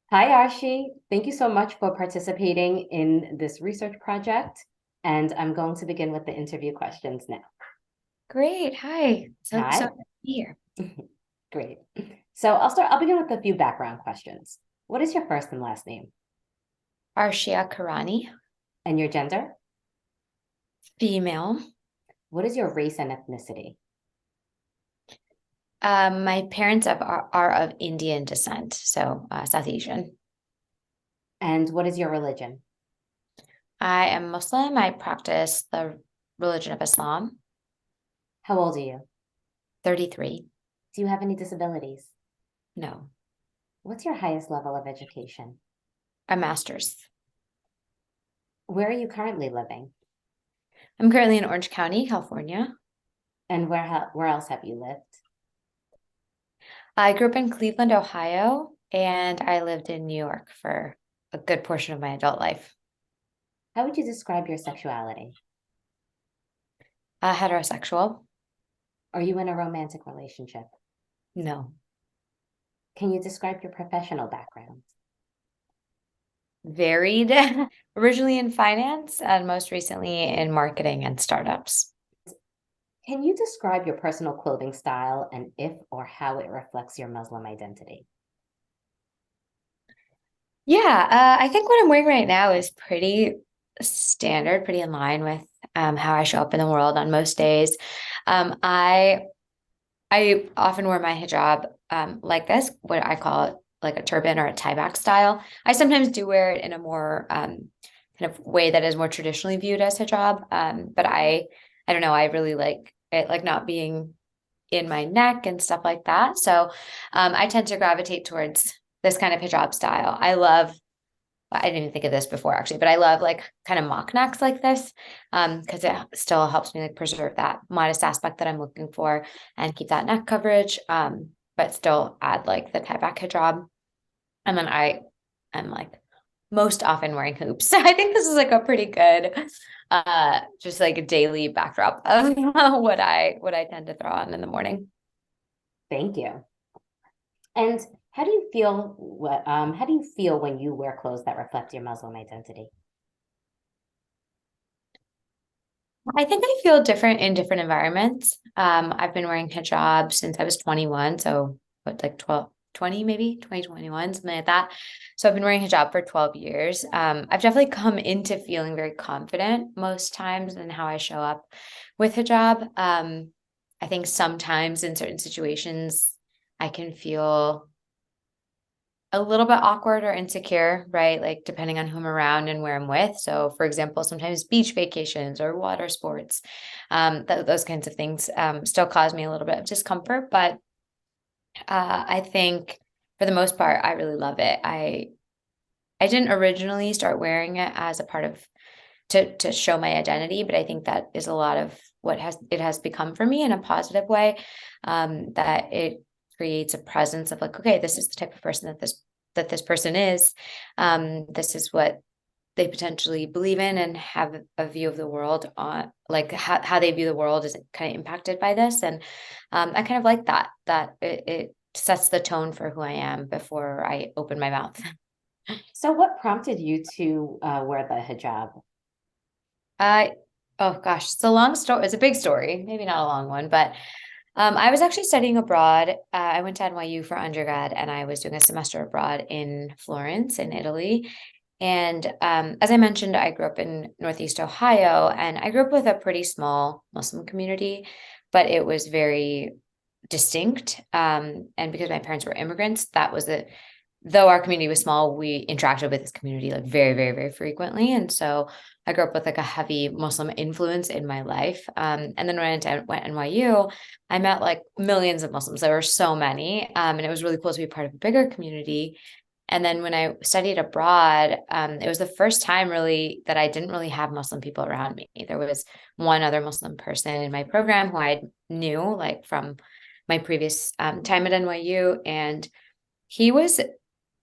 Hi, Arshi. Thank you so much for participating in this research project. And I'm going to begin with the interview questions now. Great. Hi. So Hi. happy to be here. Great. I'll begin with a few background questions. What is your first and last name Arshiya Kherani, and your gender? female. What is your race and ethnicity? My parents are of Indian descent, so South Asian. And what is your religion? I am Muslim. I practice the religion of Islam. How old are you? 33. Do you have any disabilities? No, What's your highest level of education? a master's. Where are you currently living? I'm currently in Orange County, California. And where else have you lived? I grew up in Cleveland, Ohio, and I lived in New York for a good portion of my adult life. How would you describe your sexuality? Heterosexual? Are you in a romantic relationship? No. Can you describe your professional background? Varied, originally in finance and most recently in marketing and startups. Can you describe your personal clothing style and if or how it reflects your Muslim identity? Yeah, I think what I'm wearing right now is pretty standard, pretty in line with how I show up in the world on most days. Um, I I often wear my hijab like this, what I call it like a turban or a tie back style. I sometimes do wear it in a more kind of way that is more traditionally viewed as hijab. But I don't know, I really like it like not being in my neck and stuff like that. So I tend to gravitate towards this kind of hijab style. I didn't even think of this before actually, but I love like kind of mock necks like this because it still helps me like preserve that modest aspect that I'm looking for and keep that neck coverage, but still add like the tie back hijab. And then I am like most often wearing hoops. So I think this is like a pretty good just like a daily backdrop of what I tend to throw on in the morning. Thank you. And how do you feel when you wear clothes that reflect your Muslim identity? I think I feel different in different environments. I've been wearing hijab since I was 21, so what, like 12, 20 maybe, 2021, something like that. So I've been wearing hijab for 12 years. I've definitely come into feeling very confident most times in how I show up with hijab. I think sometimes in certain situations, I can feel a little bit awkward or insecure, right? Like depending on who I'm around and where I'm with. So, for example, sometimes beach vacations or water sports, those kinds of things still cause me a little bit of discomfort. But I think for the most part, I really love it. I didn't originally start wearing it as a part of to show my identity, but I think that is a lot of what has become for me in a positive way. That it creates a presence of like, okay, this is the type of person that this person is. This is what they potentially believe in and have a view of the world on like how they view the world is kind of impacted by this. And I kind of like that it sets the tone for who I am before I open my mouth. So, what prompted you to wear the hijab? I oh gosh, it's a long story. It's a big story, maybe not a long one, but I was actually studying abroad. I went to NYU for undergrad, and I was doing a semester abroad in Florence, in Italy. And as I mentioned, I grew up in Northeast Ohio, and I grew up with a pretty small Muslim community, but it was very distinct. And because my parents were immigrants, that was the though our community was small, we interacted with this community like very, very, very frequently. And so I grew up with like a heavy Muslim influence in my life. And then when I went NYU, I met like millions of Muslims. There were so many. And it was really cool to be part of a bigger community. And then when I studied abroad, it was the first time really that I didn't really have Muslim people around me. There was one other Muslim person in my program who I knew like from my previous time at NYU. And he was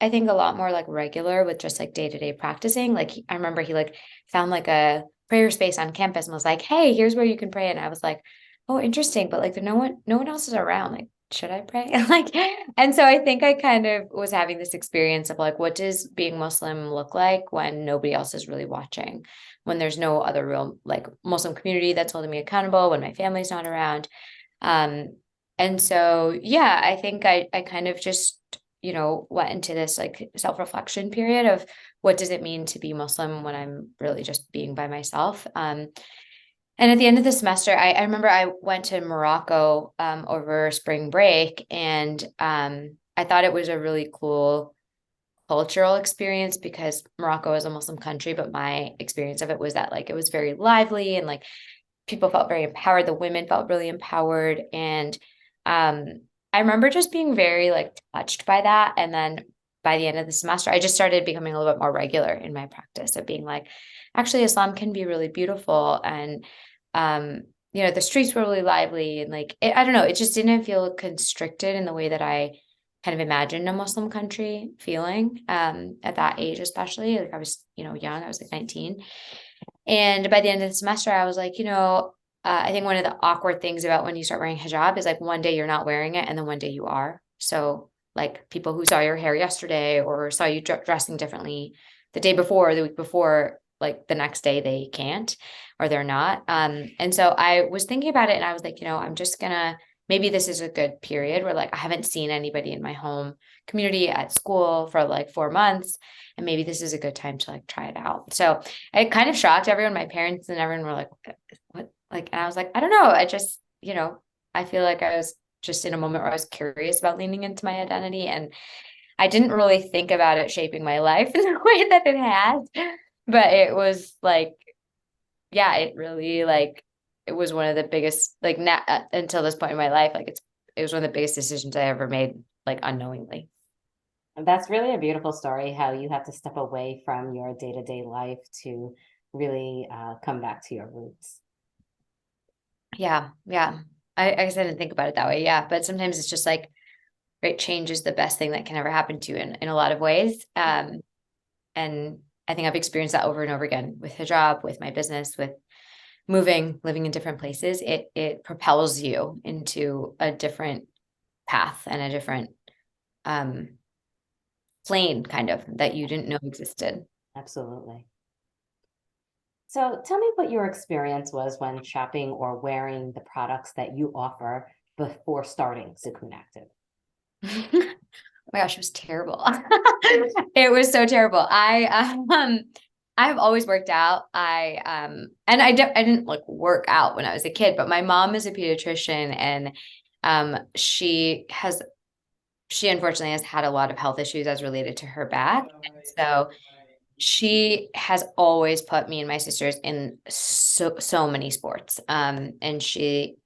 I think a lot more like regular with just like day-to-day practicing. Like I remember he like found like a prayer space on campus and was like, "Hey, here's where you can pray." And I was like, "Oh, interesting." But like no one else is around. Like should I pray? Like, and so I think I kind of was having this experience of like, what does being Muslim look like when nobody else is really watching, when there's no other real like Muslim community that's holding me accountable, when my family's not around. Um, and so, yeah, I think I kind of just, went into this like self-reflection period of what does it mean to be Muslim when I'm really just being by myself. And at the end of the semester, I remember I went to Morocco over spring break, and I thought it was a really cool cultural experience because Morocco is a Muslim country, but my experience of it was that like it was very lively and like people felt very empowered. The women felt really empowered. And um, I remember just being very like touched by that. And then by the end of the semester, I just started becoming a little bit more regular in my practice of being like, actually, Islam can be really beautiful. And, um, the streets were really lively. And like, I don't know, it just didn't feel constricted in the way that I kind of imagined a Muslim country feeling at that age, especially. Like I was, young, I was like 19. And by the end of the semester, I was like, I think one of the awkward things about when you start wearing hijab is like one day you're not wearing it and then one day you are. So, like people who saw your hair yesterday or saw you dressing differently the day before, or the week before, like the next day they can't or they're not. And so I was thinking about it and I was like, I'm just gonna, maybe this is a good period where like I haven't seen anybody in my home community at school for like 4 months. And maybe this is a good time to like try it out. So it kind of shocked everyone. My parents and everyone were like, what? Like, and I was like, I don't know. I just, I feel like I was just in a moment where I was curious about leaning into my identity. And I didn't really think about it shaping my life in the way that it has. But it was like, yeah, it really like, it was one of the biggest, like, not until this point in my life, like, it was one of the biggest decisions I ever made, like, unknowingly. And that's really a beautiful story, how you had to step away from your day-to-day life to really come back to your roots. Yeah. Yeah. I guess I didn't think about it that way. Yeah. But sometimes it's just like, right, change is the best thing that can ever happen to you in a lot of ways. And I think I've experienced that over and over again with hijab, with my business, with moving, living in different places. It propels you into a different path and a different um plane kind of that you didn't know existed. Absolutely. So tell me what your experience was when shopping or wearing the products that you offer before starting Sukoon Active. Oh my gosh, it was terrible. It was so terrible. I've always worked out. And I didn't like work out when I was a kid, but my mom is a pediatrician and she unfortunately has had a lot of health issues as related to her back. And so she has always put me and my sisters in so many sports. The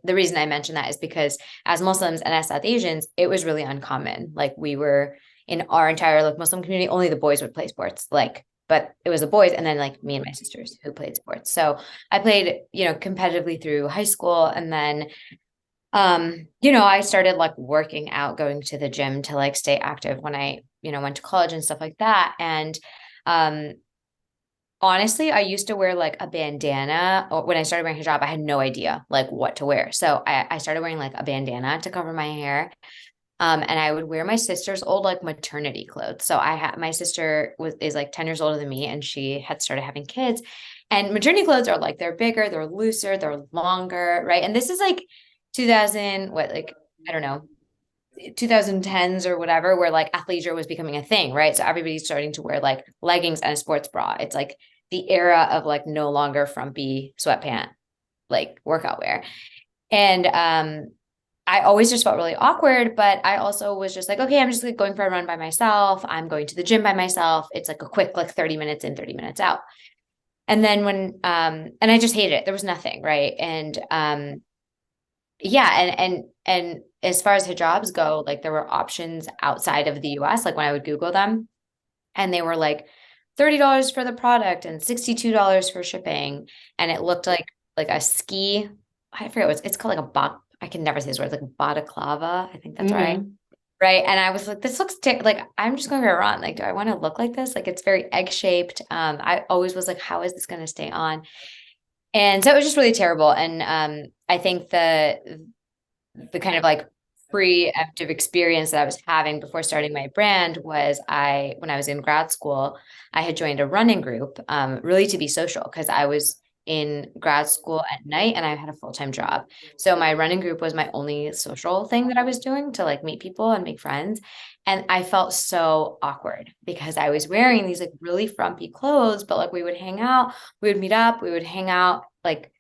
reason I mention that is because as Muslims and as South Asians, it was really uncommon. Like we were in our entire like Muslim community, only the boys would play sports. Like, but it was the boys and then like me and my sisters who played sports. So I played, competitively through high school, and then I started like working out, going to the gym to like stay active when I, went to college and stuff like that. And um, honestly, I used to wear like a bandana. Or when I started wearing hijab, I had no idea like what to wear. So I started wearing like a bandana to cover my hair. And I would wear my sister's old like maternity clothes. So I had my sister is like 10 years older than me, and she had started having kids. And maternity clothes are like they're bigger, they're looser, they're longer, right? And this is like 2000, what, like I don't know, 2010s or whatever, where like athleisure was becoming a thing, right? So everybody's starting to wear like leggings and a sports bra. It's like the era of like no longer frumpy sweatpant like workout wear. And I always just felt really awkward, but I also was just like, okay, I'm just like going for a run by myself. I'm going to the gym by myself. It's like a quick like 30 minutes in, 30 minutes out. And then and I just hated it. There was nothing, right? And yeah, and as far as hijabs go, like there were options outside of the US, like when I would Google them, and they were like $30 for the product and $62 for shipping. And it looked like a ski, I forget what it's called, like a I can never say this word, like balaclava. I think that's right. Mm-hmm. Right. And I was like, this looks like I'm just going to run. Like, do I want to look like this? Like it's very egg shaped. I always was like, how is this going to stay on? And so it was just really terrible. And I think the kind of like preemptive experience that I was having before starting my brand was when I was in grad school, I had joined a running group, really to be social because I was in grad school at night and I had a full-time job. So my running group was my only social thing that I was doing to like meet people and make friends. And I felt so awkward because I was wearing these like really frumpy clothes, but like we would hang out, we would meet up, we would hang out, like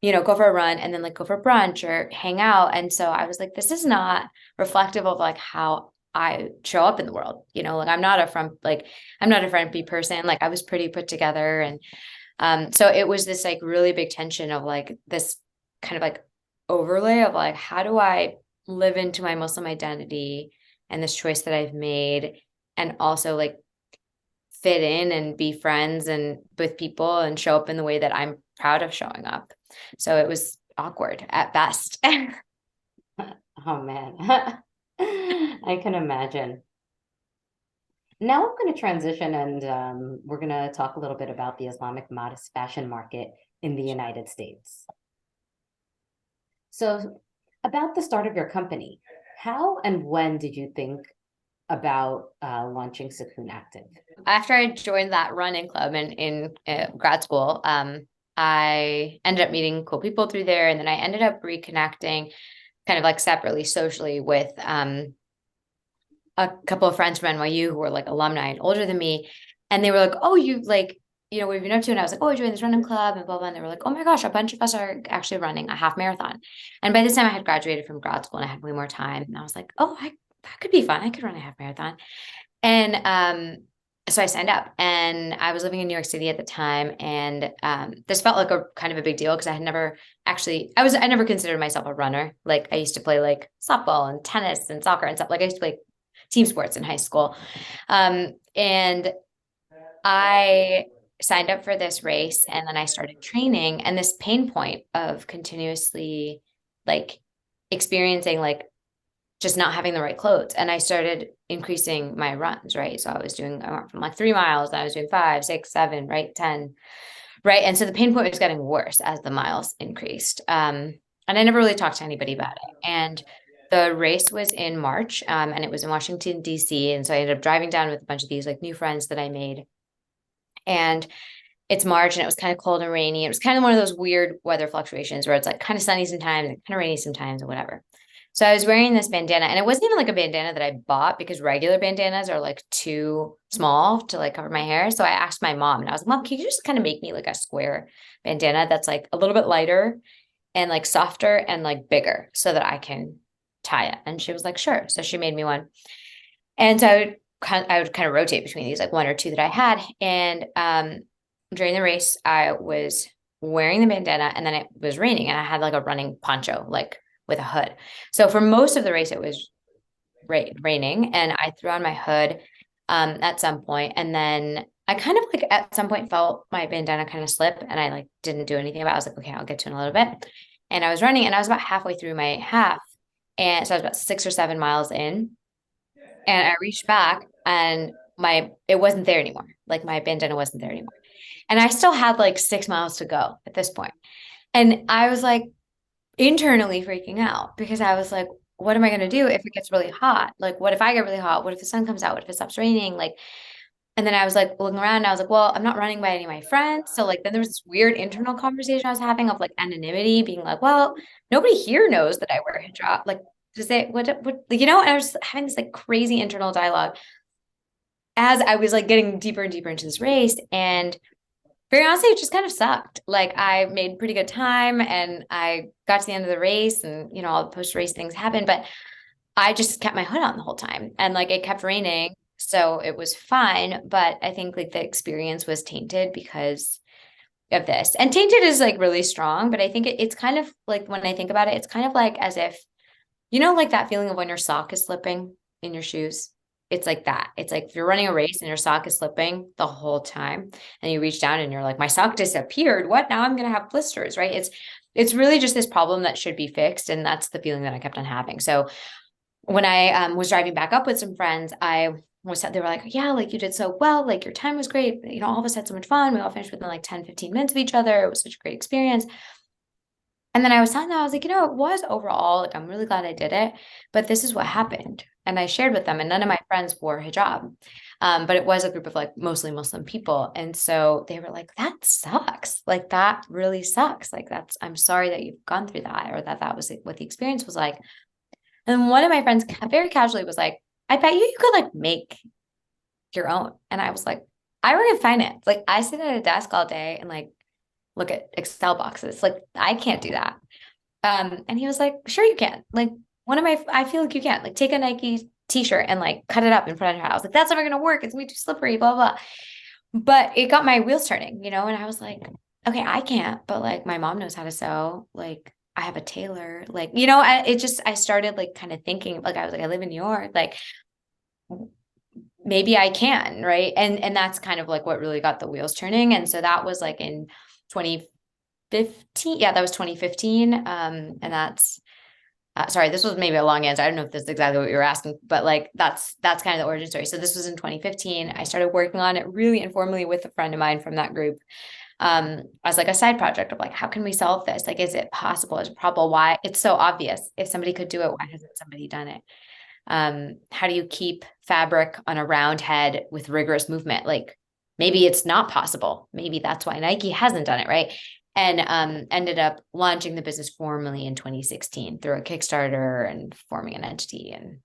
go for a run and then like go for brunch or hang out. And so I was like, this is not reflective of like how I show up in the world. Like I'm not a frumpy person. Like I was pretty put together. And so it was this like really big tension of like this kind of like overlay of like, how do I live into my Muslim identity and this choice that I've made and also like fit in and be friends and with people and show up in the way that I'm proud of showing up. So it was awkward at best. Oh man, I can imagine. Now I'm going to transition and we're going to talk a little bit about the Islamic modest fashion market in the United States. So, about the start of your company, how and when did you think about launching Sukoon Active? After I joined that running club in grad school, I ended up meeting cool people through there. And then I ended up reconnecting kind of like separately socially with a couple of friends from NYU who were like alumni and older than me. And they were like, oh, you like, what have you been up to? And I was like, oh, I joined this running club and blah, blah. And they were like, oh my gosh, a bunch of us are actually running a half marathon. And by this time I had graduated from grad school and I had way more time. And I was like, oh, that could be fun. I could run a half marathon. And so I signed up and I was living in New York City at the time. And this felt like a kind of a big deal because I had never I never considered myself a runner. Like I used to play like softball and tennis and soccer and stuff. Like I used to play team sports in high school. And I signed up for this race and then I started training and this pain point of continuously like experiencing like just not having the right clothes. And I started increasing my runs, right? So I went from like 3 miles, then I was doing 5, 6, 7, right? 10, right? And so the pain point was getting worse as the miles increased. And I never really talked to anybody about it. And the race was in March, and it was in Washington, D.C. And so I ended up driving down with a bunch of these like new friends that I made. And it's March and it was kind of cold and rainy. It was kind of one of those weird weather fluctuations where it's like kind of sunny sometimes and kind of rainy sometimes or whatever. So I was wearing this bandana and it wasn't even like a bandana that I bought because regular bandanas are like too small to like cover my hair. So I asked my mom and I was like, Mom, can you just kind of make me like a square bandana that's like a little bit lighter and like softer and like bigger so that I can tie it? And she was like, sure. So she made me one. And so I would kind of rotate between these, like one or two that I had. And during the race, I was wearing the bandana and then it was raining and I had like a running poncho, like with a hood. So for most of the race, it was raining and I threw on my hood at some point. And then I kind of like at some point felt my bandana kind of slip and I like didn't do anything about it. I was like, okay, I'll get to it in a little bit. And I was running and I was about halfway through my half. And so I was about 6 or 7 miles in. And I reached back and it wasn't there anymore. Like my bandana wasn't there anymore. And I still had like 6 miles to go at this point. And I was like internally freaking out because I was like, what am I going to do if it gets really hot? Like, what if I get really hot? What if the sun comes out? What if it stops raining? Like, and then I was like looking around and I was like, well, I'm not running by any of my friends. So like, then there was this weird internal conversation I was having of like anonymity being like, well, nobody here knows that I wear hijab. Like, does it, what, and I was having this like crazy internal dialogue as I was like getting deeper and deeper into this race. And very honestly, it just kind of sucked. Like I made pretty good time and I got to the end of the race and, all the post-race things happened, but I just kept my hood on the whole time and like it kept raining. So it was fine. But I think like the experience was tainted because of this. And tainted is like really strong, but I think it's kind of like when I think about it, it's kind of like as if, like that feeling of when your sock is slipping in your shoes. It's like that. It's like if you're running a race and your sock is slipping the whole time and you reach down and you're like, my sock disappeared. What? Now I'm going to have blisters, right? It's really just this problem that should be fixed. And that's the feeling that I kept on having. So when I was driving back up with some friends, they were like, yeah, like you did so well. Like your time was great. All of us had so much fun. We all finished within like 10, 15 minutes of each other. It was such a great experience. And then I was telling them, I was like, it was overall, like, I'm really glad I did it, but this is what happened. And I shared with them, and none of my friends wore hijab. But it was a group of like mostly Muslim people. And so they were like, that sucks. Like, that really sucks. Like, I'm sorry that you've gone through that, or that was what the experience was like. And one of my friends very casually was like, I bet you could like make your own. And I was like, I work in finance. Like, I sit at a desk all day and like look at Excel boxes. Like, I can't do that. And he was like, sure you can. Like, I feel like you can. Like, take a Nike t-shirt and like cut it up in front of her house. Like, that's never gonna work. It's gonna be too slippery, blah, blah. But it got my wheels turning, and I was like, okay, I can't, but like my mom knows how to sew. Like, I have a tailor. Like, I started like kind of thinking, like, I was like, I live in New York, like maybe I can, right? And that's kind of like what really got the wheels turning. And so that was like in 2015. Yeah, that was 2015. And that's sorry, this was maybe a long answer. I don't know if this is exactly what you were asking, but like that's kind of the origin story. So this was in 2015. I started working on it really informally with a friend of mine from that group, as like a side project of like, how can we solve this? Like, is it possible? Is it probable? Why? It's so obvious. If somebody could do it, why hasn't somebody done it? How do you keep fabric on a round head with rigorous movement? Like, maybe it's not possible. Maybe that's why Nike hasn't done it, right? And ended up launching the business formally in 2016 through a Kickstarter and forming an entity and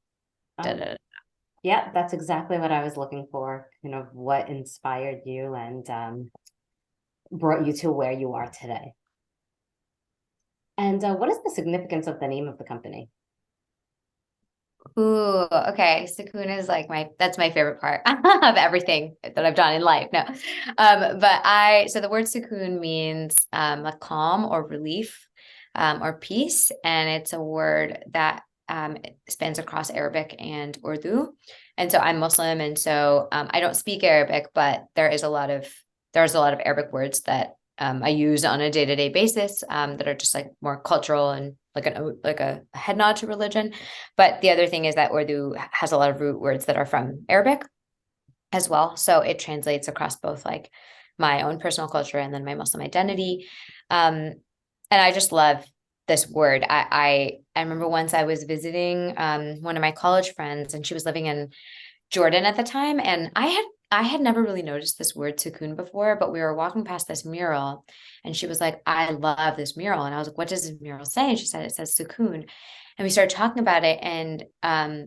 da, da, Oh, da. yeah, that's exactly what I was looking for. What inspired you and brought you to where you are today. And what is the significance of the name of the company? Ooh, okay. Sukoon is like that's my favorite part of everything that I've done in life. No. So the word sukoon means a calm or relief, or peace. And it's a word that spans across Arabic and Urdu. And so I'm Muslim, and so I don't speak Arabic, but there's a lot of Arabic words that I use on a day-to-day basis, that are just like more cultural and like a head nod to religion. But the other thing is that Urdu has a lot of root words that are from Arabic as well. So it translates across both like my own personal culture and then my Muslim identity. And I just love this word. I remember once I was visiting one of my college friends, and she was living in Jordan at the time. And I had never really noticed this word sukoon before, but we were walking past this mural, and she was like, I love this mural. And I was like, what does this mural say? And she said, it says sukoon. And we started talking about it. And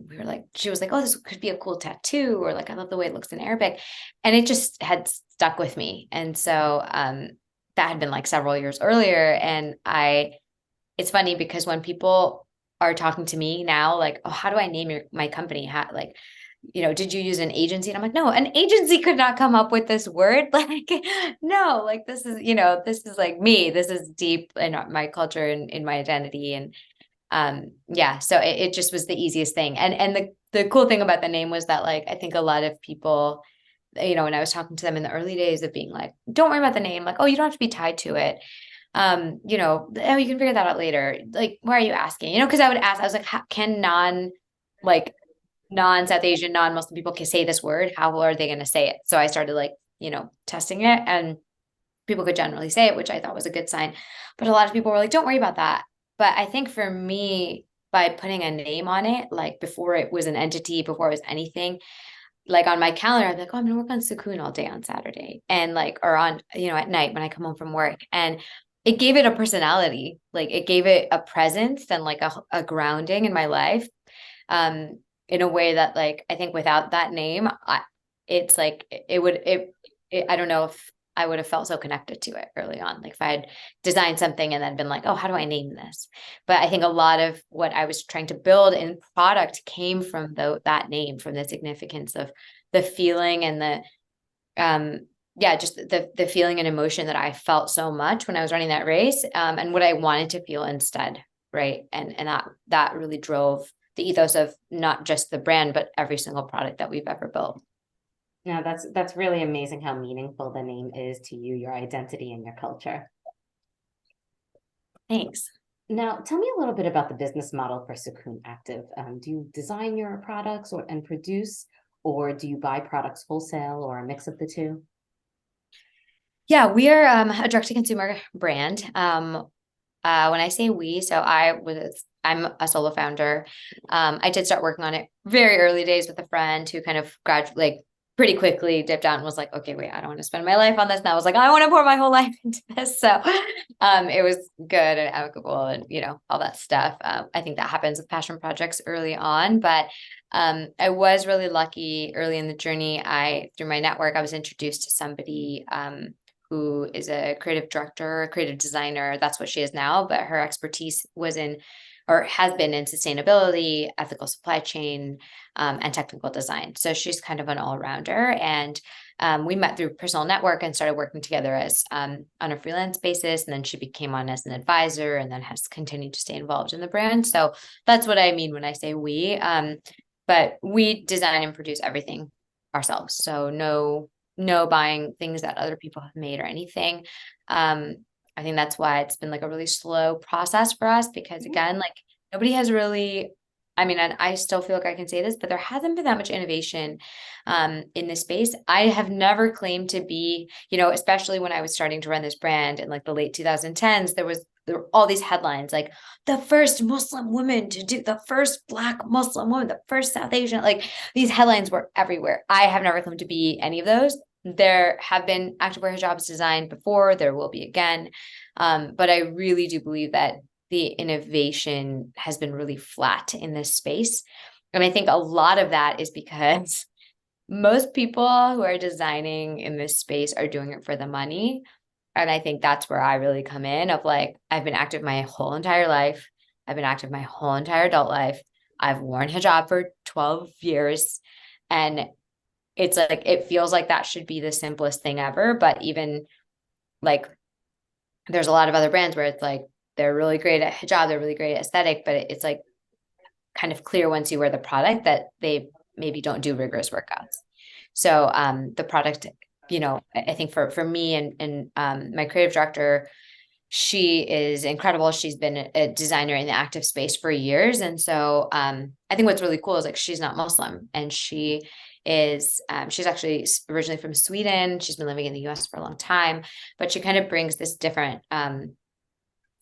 we were like, she was like, oh, this could be a cool tattoo, or like, I love the way it looks in Arabic. And it just had stuck with me. And so that had been like several years earlier. And it's funny because when people are talking to me now, like, oh, how do I name my company? Like, did you use an agency? And I'm like, no, an agency could not come up with this word. Like, no, like this is like me. This is deep in my culture and in my identity. And yeah, so it just was the easiest thing. And the cool thing about the name was that like I think a lot of people, when I was talking to them in the early days of being like, don't worry about the name, like, oh, you don't have to be tied to it. Oh, you can figure that out later. Like, why are you asking? Because I was like, can like non-South Asian, non-Muslim people can say this word? How are they going to say it? So I started like, testing it, and people could generally say it, which I thought was a good sign. But a lot of people were like, don't worry about that. But I think for me, by putting a name on it, like before it was an entity, before it was anything, like on my calendar, I'd be like, oh, I'm gonna work on Sukoon all day on Saturday. And like, or on, at night when I come home from work. And it gave it a personality, like it gave it a presence and like a grounding in my life. In a way that like I think without that name, it's like I don't know if I would have felt so connected to it early on. Like if I had designed something and then been like, oh, how do I name this? But I think a lot of what I was trying to build in product came from that name, from the significance of the feeling and just the feeling and emotion that I felt so much when I was running that race, and what I wanted to feel instead, right? And that really drove the ethos of not just the brand, but every single product that we've ever built. Now, that's really amazing how meaningful the name is to you, your identity, and your culture. Thanks. Now, tell me a little bit about the business model for Sukoon Active. Do you design your products and produce, or do you buy products wholesale, or a mix of the two? Yeah, we are a direct to consumer brand. When I say we, I'm a solo founder. I did start working on it very early days with a friend who kind of like pretty quickly dipped out and was like, okay, wait, I don't want to spend my life on this. And I was like, I want to pour my whole life into this. So, it was good and amicable and, all that stuff. I think that happens with passion projects early on, but, I was really lucky early in the journey. Through my network, I was introduced to somebody, who is a creative director, a creative designer. That's what she is now, but her expertise was in or has been in sustainability, ethical supply chain, and technical design. So she's kind of an all-rounder. And we met through personal network and started working together as on a freelance basis. And then she became on as an advisor and then has continued to stay involved in the brand. So that's what I mean when I say we. But we design and produce everything ourselves. So no buying things that other people have made or anything. I think that's why it's been like a really slow process for us because again, like nobody has really, I mean, and I still feel like I can say this, but there hasn't been that much innovation in this space. I have never claimed to be, especially when I was starting to run this brand in like the late 2010s, there were all these headlines like the first Muslim woman to do the first Black Muslim woman, the first South Asian, like these headlines were everywhere. I have never claimed to be any of those. There have been activewear hijabs designed before, there will be again. But I really do believe that the innovation has been really flat in this space. And I think a lot of that is because most people who are designing in this space are doing it for the money. And I think that's where I really come in of like, I've been active my whole entire life. I've been active my whole entire adult life. I've worn hijab for 12 years. And it's like, it feels like that should be the simplest thing ever. But even like, there's a lot of other brands where it's like, they're really great at hijab, they're really great at aesthetic, but it's like kind of clear once you wear the product that they maybe don't do rigorous workouts. So the product, I think for me and my creative director, she is incredible. She's been a designer in the active space for years. And so I think what's really cool is like she's not Muslim and she's actually originally from Sweden. She's been living in the US for a long time, but she kind of brings this different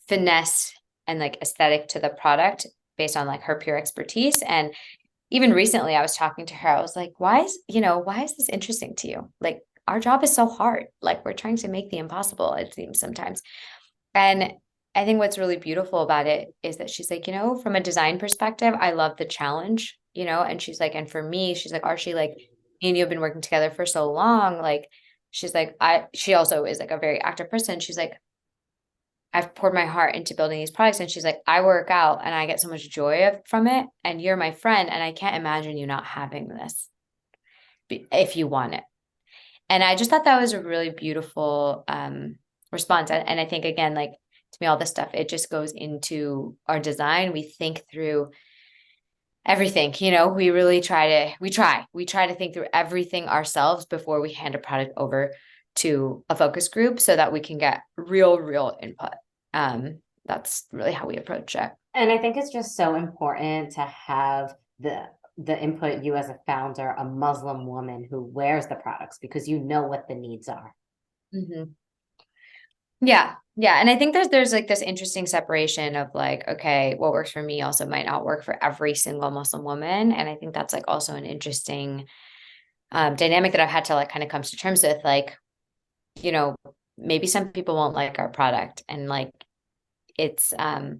finesse and like aesthetic to the product based on like her pure expertise. And even recently I was talking to her, I was like, why is this interesting to you? Like our job is so hard. Like we're trying to make the impossible, it seems sometimes. And I think what's really beautiful about it is that she's like, from a design perspective, I love the challenge, and she's like, and for me, she's like, Archie, like me and you have been working together for so long. Like, she's like, she also is like a very active person. She's like, I've poured my heart into building these products. And she's like, I work out and I get so much joy from it. And you're my friend. And I can't imagine you not having this if you want it. And I just thought that was a really beautiful response. And I think, again, like to me, all this stuff, it just goes into our design. We think through everything, we really try to think through everything ourselves before we hand a product over to a focus group so that we can get real input. That's really how we approach it. And I think it's just so important to have the input, you as a founder, a Muslim woman who wears the products because you know what the needs are. Mm-hmm. Yeah. And I think there's like this interesting separation of like, okay, what works for me also might not work for every single Muslim woman. And I think that's like also an interesting dynamic that I've had to like kind of come to terms with, like, maybe some people won't like our product. And like, it's, I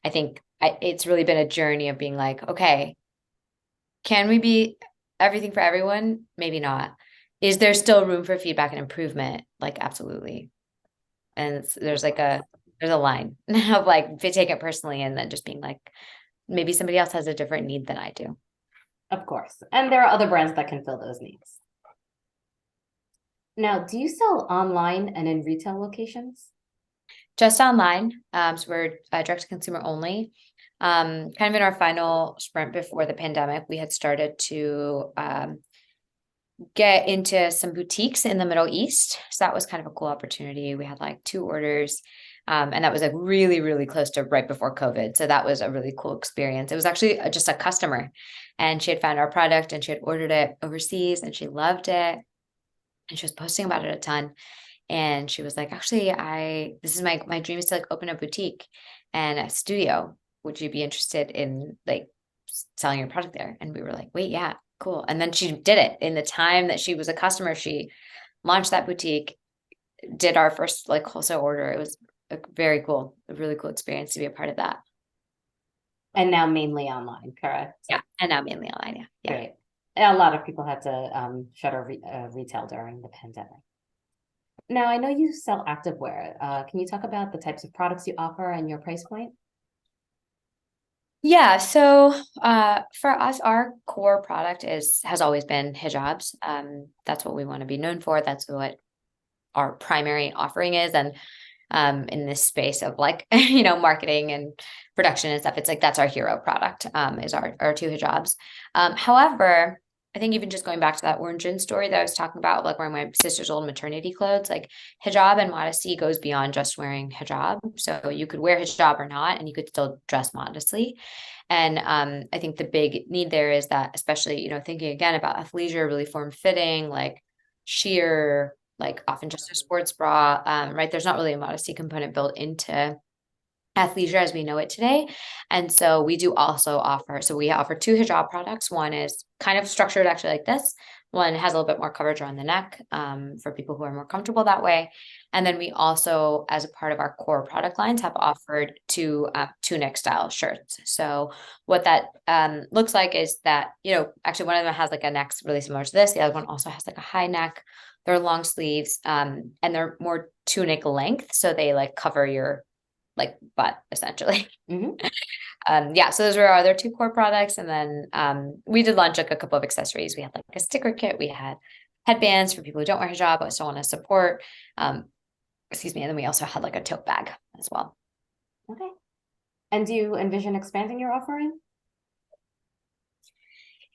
think it's really been a journey of being like, okay, can we be everything for everyone? Maybe not. Is there still room for feedback and improvement? Like, absolutely. And there's a line of like, if you take it personally and then just being like, maybe somebody else has a different need than I do. Of course. And there are other brands that can fill those needs. Now, do you sell online and in retail locations? Just online. So we're direct to consumer only. Kind of in our final sprint before the pandemic, we had started to get into some boutiques in the Middle East. So that was kind of a cool opportunity. We had like 2 orders. And that was like really close to right before COVID. So that was a really cool experience. It was actually just a customer and she had found our product and she had ordered it overseas and she loved it. And she was posting about it a ton. And she was like, actually, this is my dream is to like open a boutique and a studio. Would you be interested in like selling your product there? And we were like, wait, yeah, cool. And then she did it in the time that she was a customer. She launched that boutique, did our first like wholesale order. It was a really cool experience to be a part of that. And now mainly online, correct? Yeah. And now mainly online. Yeah. Yeah. Great. A lot of people had to shutter retail during the pandemic. Now, I know you sell activewear. Can you talk about the types of products you offer and your price point? Yeah, so for us, our core product has always been hijabs. That's what we want to be known for. That's what our primary offering is. And in this space of like, marketing and production and stuff, it's like that's our hero product, is our two hijabs. However, I think even just going back to that origin story that I was talking about, like wearing my sister's old maternity clothes, like hijab and modesty goes beyond just wearing hijab. So you could wear hijab or not, and you could still dress modestly. And I think the big need there is that, especially, thinking again about athleisure, really form fitting, like sheer, like often just a sports bra, right? There's not really a modesty component built into athleisure as we know it today. And so we do also offer, so we offer two hijab products. One is kind of structured actually like this. One has a little bit more coverage around the neck, for people who are more comfortable that way. And then we also, as a part of our core product lines, have offered two tunic style shirts. So what that looks like is that, actually one of them has like a neck really similar to this. The other one also has like a high neck. They're long sleeves, and they're more tunic length. So they like cover your like butt essentially. Mhm. Yeah, so those were our other two core products. And then we did launch like a couple of accessories. We had like a sticker kit, we had headbands for people who don't wear hijab but still want to support. Excuse me. And then we also had like a tote bag as well. Okay. And do you envision expanding your offering?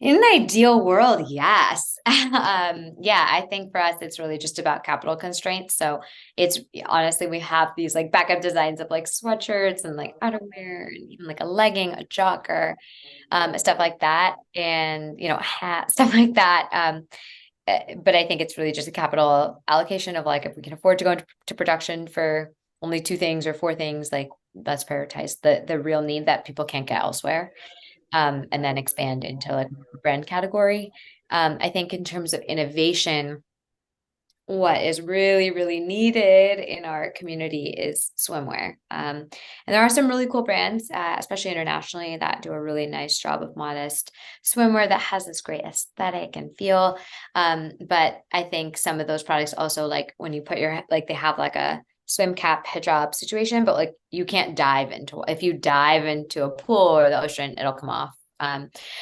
In an ideal world, yes. Yeah, I think for us, it's really just about capital constraints. So it's honestly, we have these like backup designs of like sweatshirts and like outerwear and even like a legging, a jogger, stuff like that. And, a hat, stuff like that. But I think it's really just a capital allocation of like, if we can afford to go into production for only two things or four things, like let's prioritize the real need that people can't get elsewhere, and then expand into like brand category. I think in terms of innovation, what is really, really needed in our community is swimwear. And there are some really cool brands, especially internationally, that do a really nice job of modest swimwear that has this great aesthetic and feel. But I think some of those products also, like when you put like they have like a swim cap hijab situation, but like you can't if you dive into a pool or the ocean, it'll come off.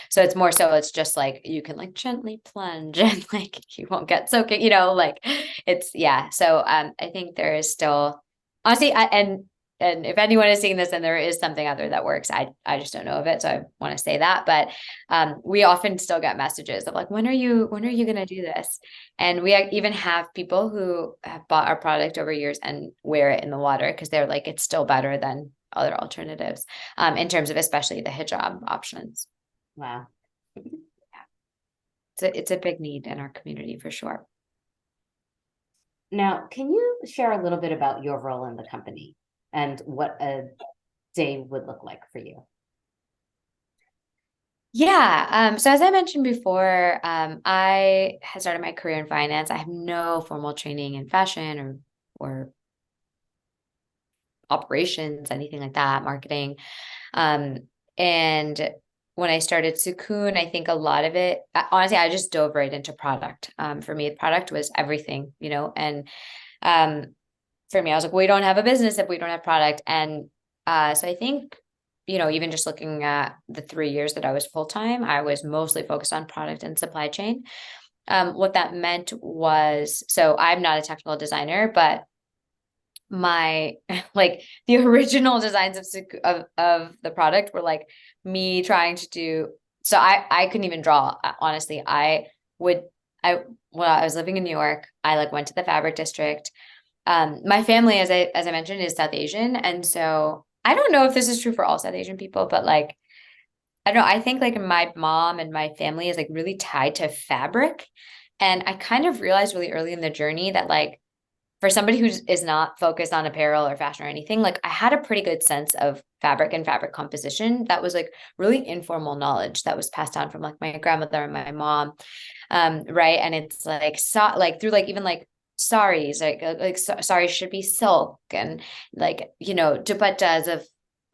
So it's more so it's just like you can like gently plunge and like you won't get soaking, like it's yeah. So I think there is still honestly and if anyone is seeing this and there is something out there that works, I just don't know of it. So I want to say that. But we often still get messages of like, when are you gonna do this? And we even have people who have bought our product over years and wear it in the water because they're like, it's still better than other alternatives, in terms of especially the hijab options. Wow. It's a big need in our community for sure. Now, can you share a little bit about your role in the company and what a day would look like for you? Yeah. So as I mentioned before, I had started my career in finance. I have no formal training in fashion or operations, anything like that, marketing. Um, and when I started Sukoon, I think a lot of it, honestly, I just dove right into product. For me, product was everything, and um, for me, I was like, we don't have a business if we don't have product. And so I think, even just looking at the 3 years that I was full time, I was mostly focused on product and supply chain. What that meant was, so I'm not a technical designer, but my like the original designs of the product were like me trying to do, so I couldn't even draw, honestly. Would I when I was living in New York, I like went to the fabric district. My family, as I mentioned, is South Asian, and so I don't know if this is true for all South Asian people, but like I don't know, I think like my mom and my family is like really tied to fabric. And I kind of realized really early in the journey that like for somebody who is not focused on apparel or fashion or anything, like I had a pretty good sense of fabric and fabric composition. That was like really informal knowledge that was passed down from like my grandmother and my mom. Right. And it's like, so like through like, even like saris, saris should be silk, and like, dupattas of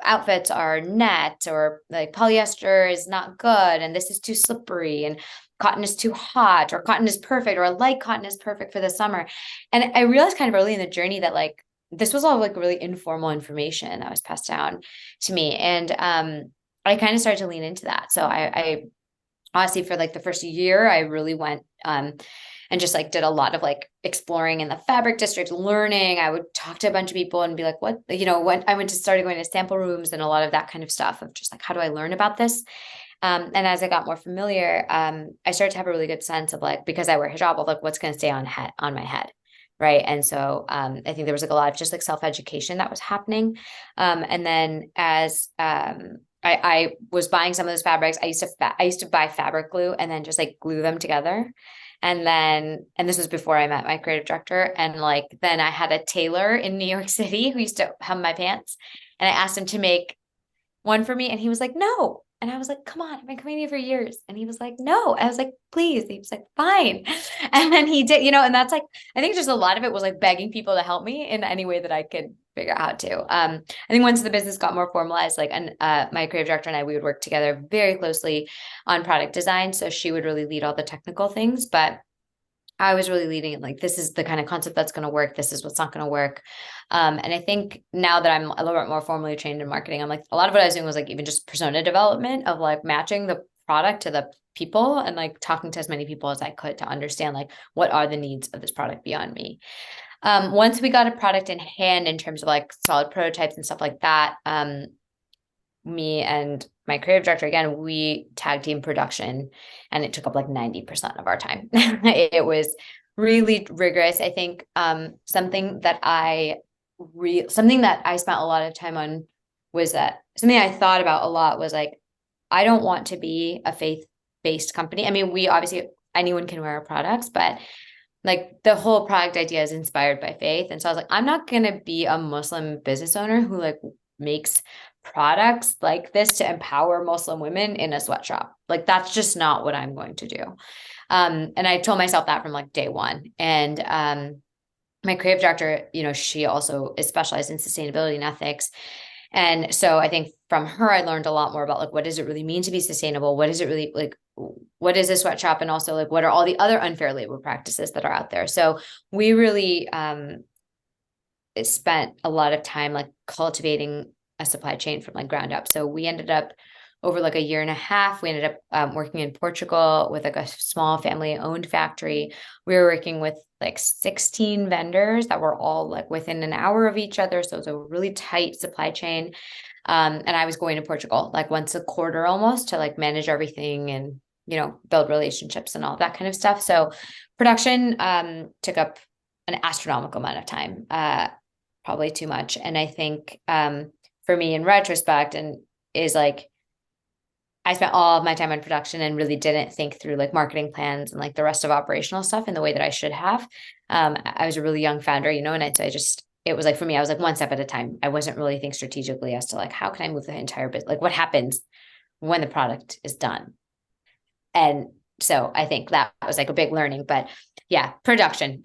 outfits are net, or like polyester is not good and this is too slippery, and cotton is too hot, or cotton is perfect, or a light cotton is perfect for the summer. And I realized kind of early in the journey that like this was all like really informal information that was passed down to me. And I kind of started to lean into that. So I honestly, for like the first year, I really went and just like did a lot of like exploring in the fabric district, learning. I would talk to a bunch of people and be like, what, when I went to started going to sample rooms and a lot of that kind of stuff of just like, how do I learn about this? And as I got more familiar, I started to have a really good sense of like, because I wear hijab, of like what's going to stay on my head. Right. And so I think there was like a lot of just like self-education that was happening. And then as I was buying some of those fabrics, I used to buy fabric glue and then just like glue them together. And this was before I met my creative director. And like, then I had a tailor in New York City who used to hem my pants. And I asked him to make one for me, and he was like, no. And I was like, come on, I've been coming here for years. And he was like, no. I was like, please. He was like, fine. And then he did, and that's like, I think just a lot of it was like begging people to help me in any way that I could figure out how to. I think once the business got more formalized, like, and my creative director and I, we would work together very closely on product design. So she would really lead all the technical things, but I was really leading it like, this is the kind of concept that's going to work. This is what's not going to work. And I think now that I'm a little bit more formally trained in marketing, I'm like, a lot of what I was doing was like even just persona development of like matching the product to the people and like talking to as many people as I could to understand like what are the needs of this product beyond me. Once we got a product in hand in terms of like solid prototypes and stuff like that, me and my creative director, again, we tag team production, and it took up like 90% of our time. It was really rigorous. I think something that I spent a lot of time on was that something I thought about a lot was like, I don't want to be a faith-based company. I mean, we obviously, anyone can wear our products, but like the whole product idea is inspired by faith. And so I was like, I'm not going to be a Muslim business owner who like makes products like this to empower Muslim women in a sweatshop. Like that's just not what I'm going to do. And I told myself that from like day one. And my creative director, she also is specialized in sustainability and ethics. And so I think from her, I learned a lot more about like, what does it really mean to be sustainable? What is it really like? What is a sweatshop? And also like, what are all the other unfair labor practices that are out there? So we really spent a lot of time like cultivating a supply chain from like ground up. So we ended up over like a year and a half, we ended up working in Portugal with like a small family owned factory. We were working with like 16 vendors that were all like within an hour of each other. So it was a really tight supply chain. And I was going to Portugal like once a quarter almost to like manage everything and, build relationships and all that kind of stuff. So production took up an astronomical amount of time, probably too much. And I think for me in retrospect and is like, I spent all of my time on production and really didn't think through like marketing plans and like the rest of operational stuff in the way that I should have. I was a really young founder, and it was like, for me, I was like one step at a time. I wasn't really thinking strategically as to like, how can I move the entire business? Like what happens when the product is done? And so I think that was like a big learning, but yeah, learning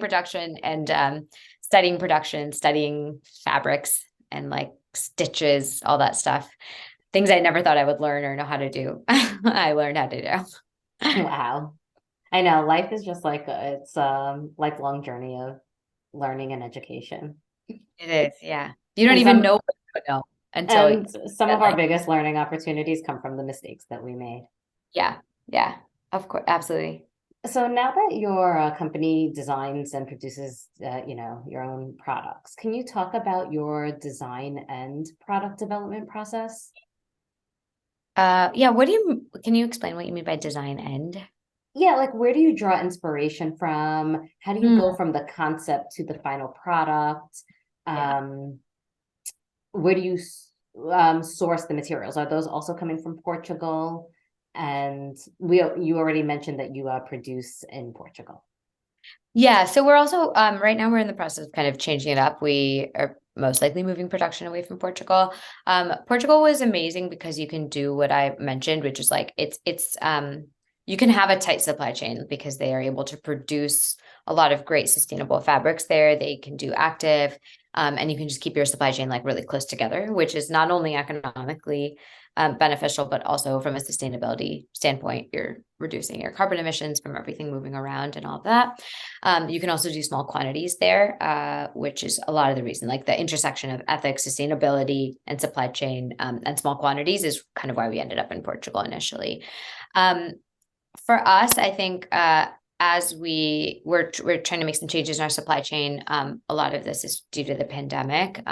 production and studying production, studying fabrics and like stitches, all that stuff. Things I never thought I would learn or know how to do. I learned how to do. Wow. I know life is just like it's a lifelong journey of learning and education. It is, yeah. You don't And even some know what you don't know until and some of our like, biggest learning opportunities come from the mistakes that we made. yeah, yeah, of course, absolutely. So now that your company designs and produces, your own products, can you talk about your design and product development process? Yeah, can you explain what you mean by design end? Yeah, like where do you draw inspiration from? How do you Hmm. go from the concept to the final product? Yeah. Um, where do you source the materials? Are those also coming from Portugal? And you already mentioned that you produce in Portugal. Yeah, so we're also right now we're in the process of kind of changing it up. We are most likely moving production away from Portugal. Portugal was amazing because you can do what I mentioned, which is like it's you can have a tight supply chain because they are able to produce a lot of great sustainable fabrics there. They can do active, and you can just keep your supply chain like really close together, which is not only economically beneficial, but also from a sustainability standpoint, you're reducing your carbon emissions from everything moving around and all of that. You can also do small quantities there, which is a lot of the reason, like the intersection of ethics, sustainability, and supply chain, and small quantities is kind of why we ended up in Portugal initially. Um, for us, I think as we're trying to make some changes in our supply chain, a lot of this is due to the pandemic.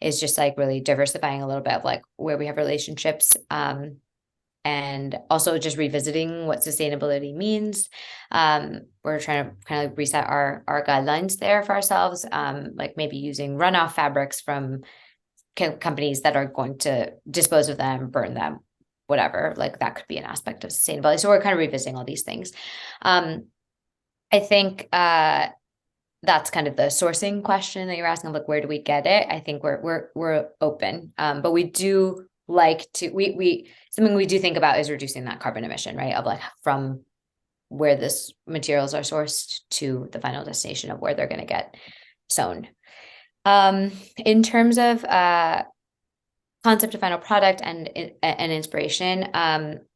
Is just like really diversifying a little bit of like where we have relationships. And also just revisiting what sustainability means. We're trying to kind of reset our guidelines there for ourselves, like maybe using runoff fabrics from companies that are going to dispose of them, burn them, whatever. Like that could be an aspect of sustainability. So we're kind of revisiting all these things. Um, I think that's kind of the sourcing question that you're asking, like where do we get it? I think we're open, but we do like to we something we do think about is reducing that carbon emission, right? Of like from where this materials are sourced to the final destination of where they're going to get sewn. In terms of concept to final product and inspiration,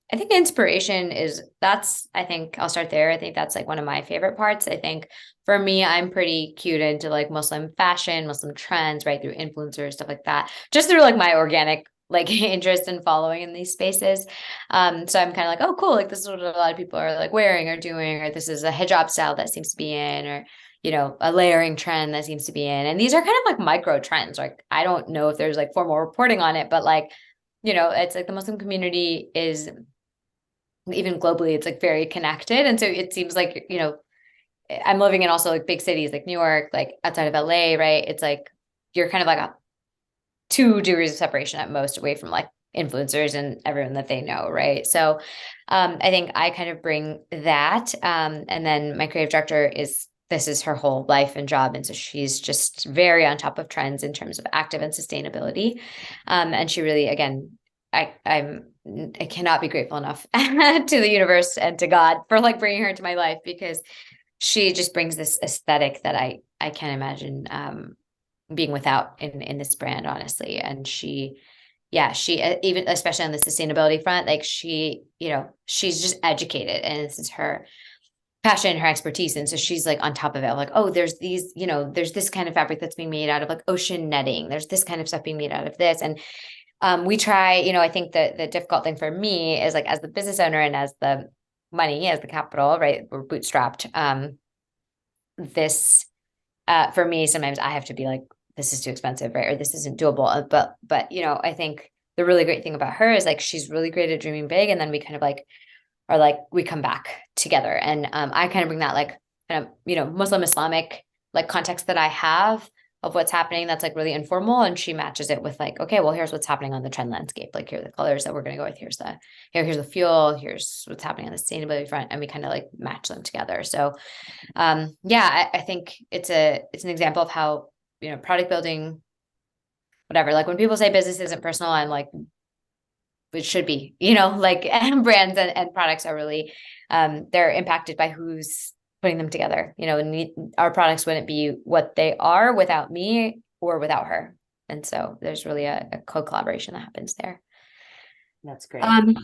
I think inspiration is that's I think I'll start there. I think that's like one of my favorite parts. I think for me, I'm pretty cued into like Muslim fashion, Muslim trends, right? Through influencers, stuff like that. Just through like my organic like interest in following in these spaces. So I'm kind of like, oh, cool. Like this is what a lot of people are like wearing or doing, or this is a hijab style that seems to be in, or a layering trend that seems to be in. And these are kind of like micro trends. Like I don't know if there's like formal reporting on it, but like, it's like the Muslim community is even globally, it's like very connected. And so it seems like, I'm living in also like big cities like New York, like outside of LA, right? It's like you're kind of like a 2 degrees of separation at most away from like influencers and everyone that they know, right? So I think I kind of bring that. And then my creative director this is her whole life and job. And so she's just very on top of trends in terms of active and sustainability. And she really, again, I cannot be grateful enough to the universe and to God for like bringing her into my life because she just brings this aesthetic that I can't imagine being without in this brand, honestly. And she even especially on the sustainability front, like she's just educated and this is her passion, her expertise. And so she's like on top of it, like, oh, there's these, there's this kind of fabric that's being made out of like ocean netting. There's this kind of stuff being made out of this. And we try, I think the difficult thing for me is like as the business owner and as the money, as the capital, right? We're bootstrapped. This for me, sometimes I have to be like, this is too expensive, right? Or this isn't doable. But I think the really great thing about her is like she's really great at dreaming big, and then we kind of like are like we come back together. And I kind of bring that like kind of Muslim Islamic like context that I have of what's happening that's like really informal, and she matches it with like, okay, well, here's what's happening on the trend landscape. Like here are the colors that we're going to go with. Here's the fuel. Here's what's happening on the sustainability front, and we kind of like match them together. So yeah, I think it's an example of how product building, whatever, like when people say business isn't personal, I'm like it should be, like brands and products are really they're impacted by who's putting them together. Our products wouldn't be what they are without me or without her. And so there's really a co-collaboration that happens there. That's great. Um,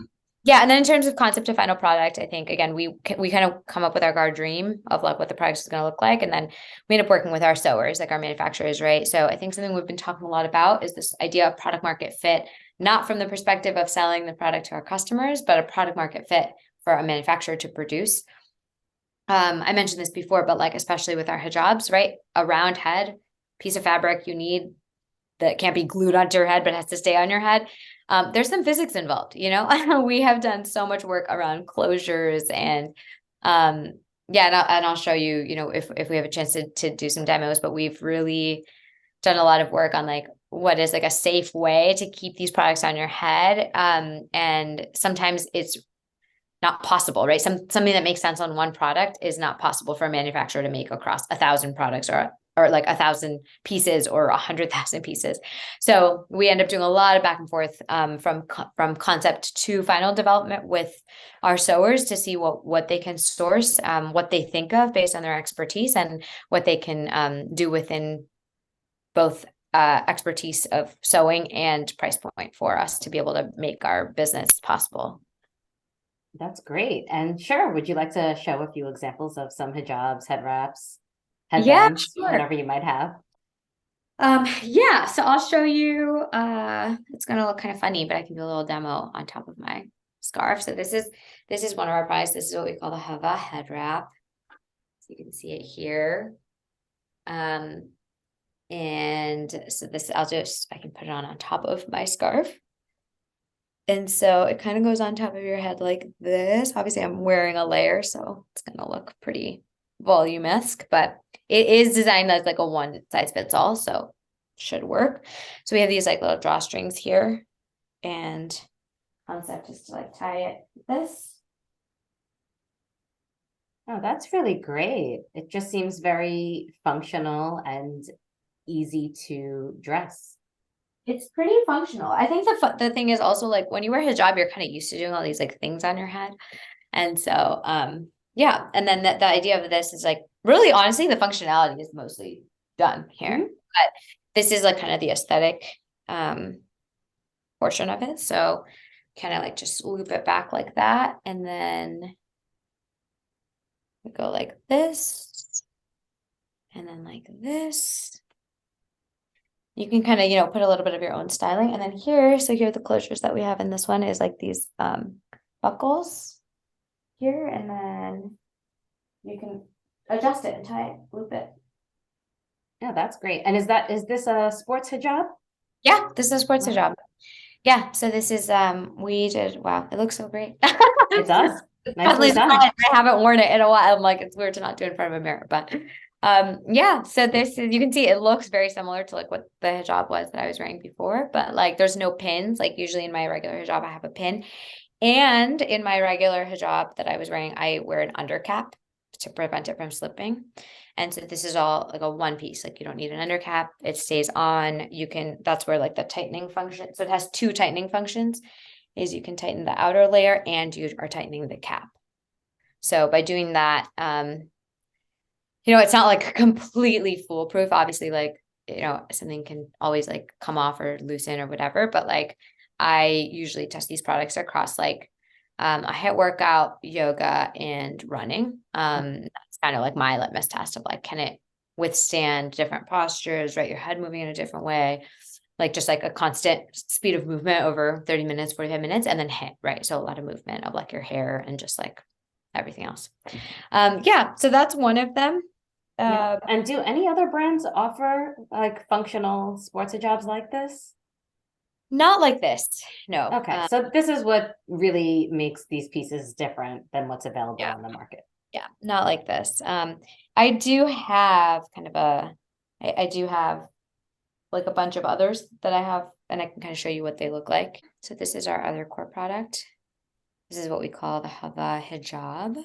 yeah, and then in terms of concept to final product, I think again we kind of come up with our dream of like what the product is going to look like, and then we end up working with our sewers, like our manufacturers, right? So I think something we've been talking a lot about is this idea of product market fit, not from the perspective of selling the product to our customers, but a product market fit for a manufacturer to produce. I mentioned this before, but like especially with our hijabs, right? A round head piece of fabric you need that can't be glued onto your head, but has to stay on your head. There's some physics involved, we have done so much work around closures and yeah, and I'll show you, if we have a chance to do some demos, but we've really done a lot of work on like what is like a safe way to keep these products on your head. And sometimes it's not possible, right? Something that makes sense on one product is not possible for a manufacturer to make across 1,000 products or like 1,000 pieces or 100,000 pieces. So we end up doing a lot of back and forth from concept to final development with our sewers to see what they can source, what they think of based on their expertise, and what they can do within both expertise of sewing and price point for us to be able to make our business possible. That's great. And sure, would you like to show a few examples of some hijabs, head wraps, Yeah, headbands, sure. whatever you might have? Yeah, so I'll show you, it's gonna look kind of funny, but I can do a little demo on top of my scarf. So this is one of our products. This is what we call the Hava head wrap. So you can see it here. And so this, I can put it on top of my scarf. And so it kind of goes on top of your head like this. Obviously, I'm wearing a layer, so it's gonna look pretty volume-esque, but it is designed as like a one size fits all, so it should work. So we have these like little drawstrings here, and concept is to like tie it like this. Oh, that's really great. It just seems very functional and easy to dress. It's pretty functional. I think the thing is also like when you wear hijab, you're kind of used to doing all these like things on your head. And so yeah, and then the idea of this is like really honestly the functionality is mostly done here. Mhm. But this is like kind of the aesthetic portion of it. So kind of like just loop it back like that, and then we go like this, and then like this. You can kind of, put a little bit of your own styling. And then here, so here are the closures that we have in this one is like these buckles here, and then you can adjust it and tie it, loop it. Yeah, that's great. And is this a sports hijab? Yeah, this is a sports Wow. hijab. Yeah, so this is we did, wow, it looks so great. It does. It's Nicely probably done. surprised I haven't worn it in a while. I'm like, it's weird to not do it in front of a mirror, but yeah, so this is, you can see it looks very similar to like what the hijab was that I was wearing before, but like there's no pins. Like usually in my regular hijab I have a pin, and in my regular hijab that I was wearing I wear an undercap to prevent it from slipping. And so this is all like a one piece, like you don't need an undercap, it stays on. You can, that's where like the tightening function, so it has two tightening functions, is you can tighten the outer layer and you are tightening the cap. So by doing that, it's not like completely foolproof. Obviously, like, something can always like come off or loosen or whatever. But like, I usually test these products across like a HIIT workout, yoga, and running. That's kind of like my litmus test of like, can it withstand different postures, right? Your head moving in a different way, like just like a constant speed of movement over 30 minutes, 45 minutes, and then HIIT, right? So a lot of movement of like your hair and just like everything else. Yeah, so that's one of them. Yeah. Uh, And do any other brands offer like functional sports hijabs like this? Not like this, no. Okay, so this is what really makes these pieces different than what's available Yeah, on the market. yeah, not like this. I do have kind of I do have like a bunch of others that I have, and I can kind of show you what they look like. So this is our other core product. This is what we call the Hava hijab.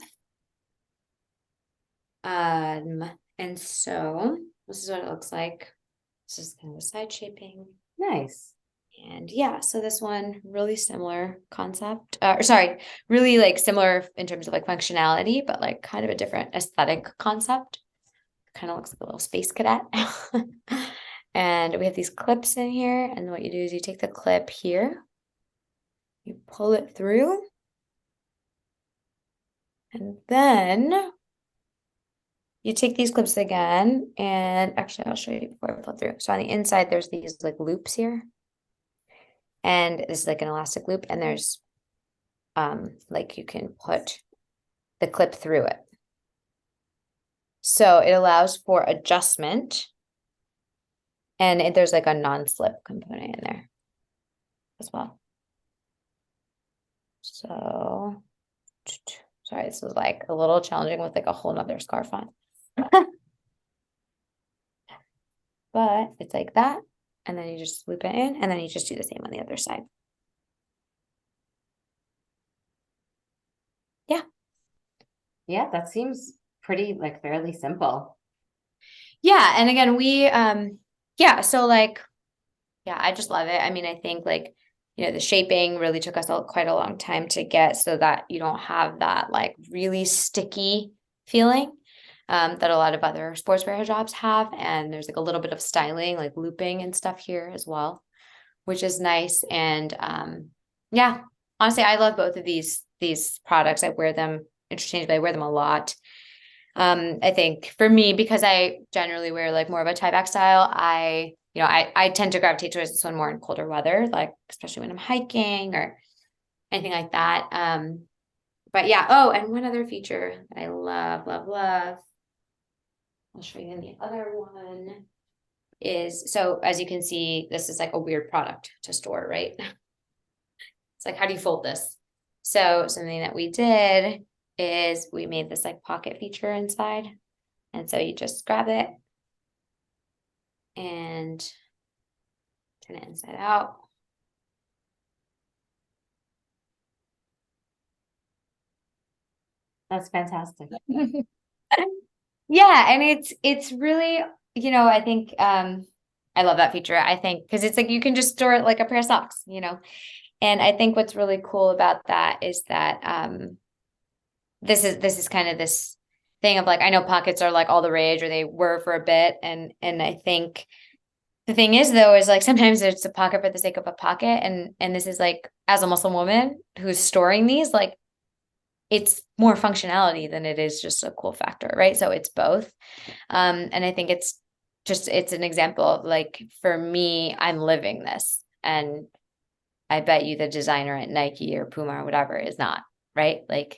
And so this is what it looks like. This is kind of the side shaping. Nice. And yeah, so this one really similar concept, or sorry, really like similar in terms of like functionality, but like kind of a different aesthetic concept. Kind of looks like a little space cadet. And we have these clips in here, and what you do is you take the clip here, you pull it through, and then you take these clips again, and actually I'll show you before I pull it through. So on the inside, there's these like loops here, and this is like an elastic loop, and there's like you can put the clip through it. So it allows for adjustment, and there's like a non-slip component in there as well. So sorry, this is like a little challenging with like a whole nother scarf on. But it's like that, and then you just loop it in, and then you just do the same on the other side. Yeah, that seems pretty like fairly simple. Yeah. And again, yeah, so like, yeah, I just love it. I mean, I think like, the shaping really took us quite a long time to get so that you don't have that like really sticky feeling that a lot of other sportswear jobs have. And there's like a little bit of styling, like looping and stuff here as well, which is nice. And yeah, honestly, I love both of these products. I wear them interchangeably. I wear them a lot. I think for me, because I generally wear like more of a tie back style, I tend to gravitate towards this one more in colder weather, like especially when I'm hiking or anything like that. But yeah. Oh, and one other feature that I love, love, love. I'll show you in the other one is, so as you can see, this is like a weird product to store, right? It's like, how do you fold this? So something that we did is we made this like pocket feature inside. And so you just grab it and turn it inside out. That's fantastic. Yeah, and it's really, I think I love that feature. I think because it's like you can just store it like a pair of socks. And I think what's really cool about that is that this is kind of this thing of like, I know pockets are like all the rage, or they were for a bit, and I think the thing is though is like sometimes it's a pocket for the sake of a pocket, and this is like, as a Muslim woman who's storing these, like it's more functionality than it is just a cool factor, right? So it's both. And I think it's an example of like, for me, I'm living this. And I bet you the designer at Nike or Puma or whatever is not, right? Like,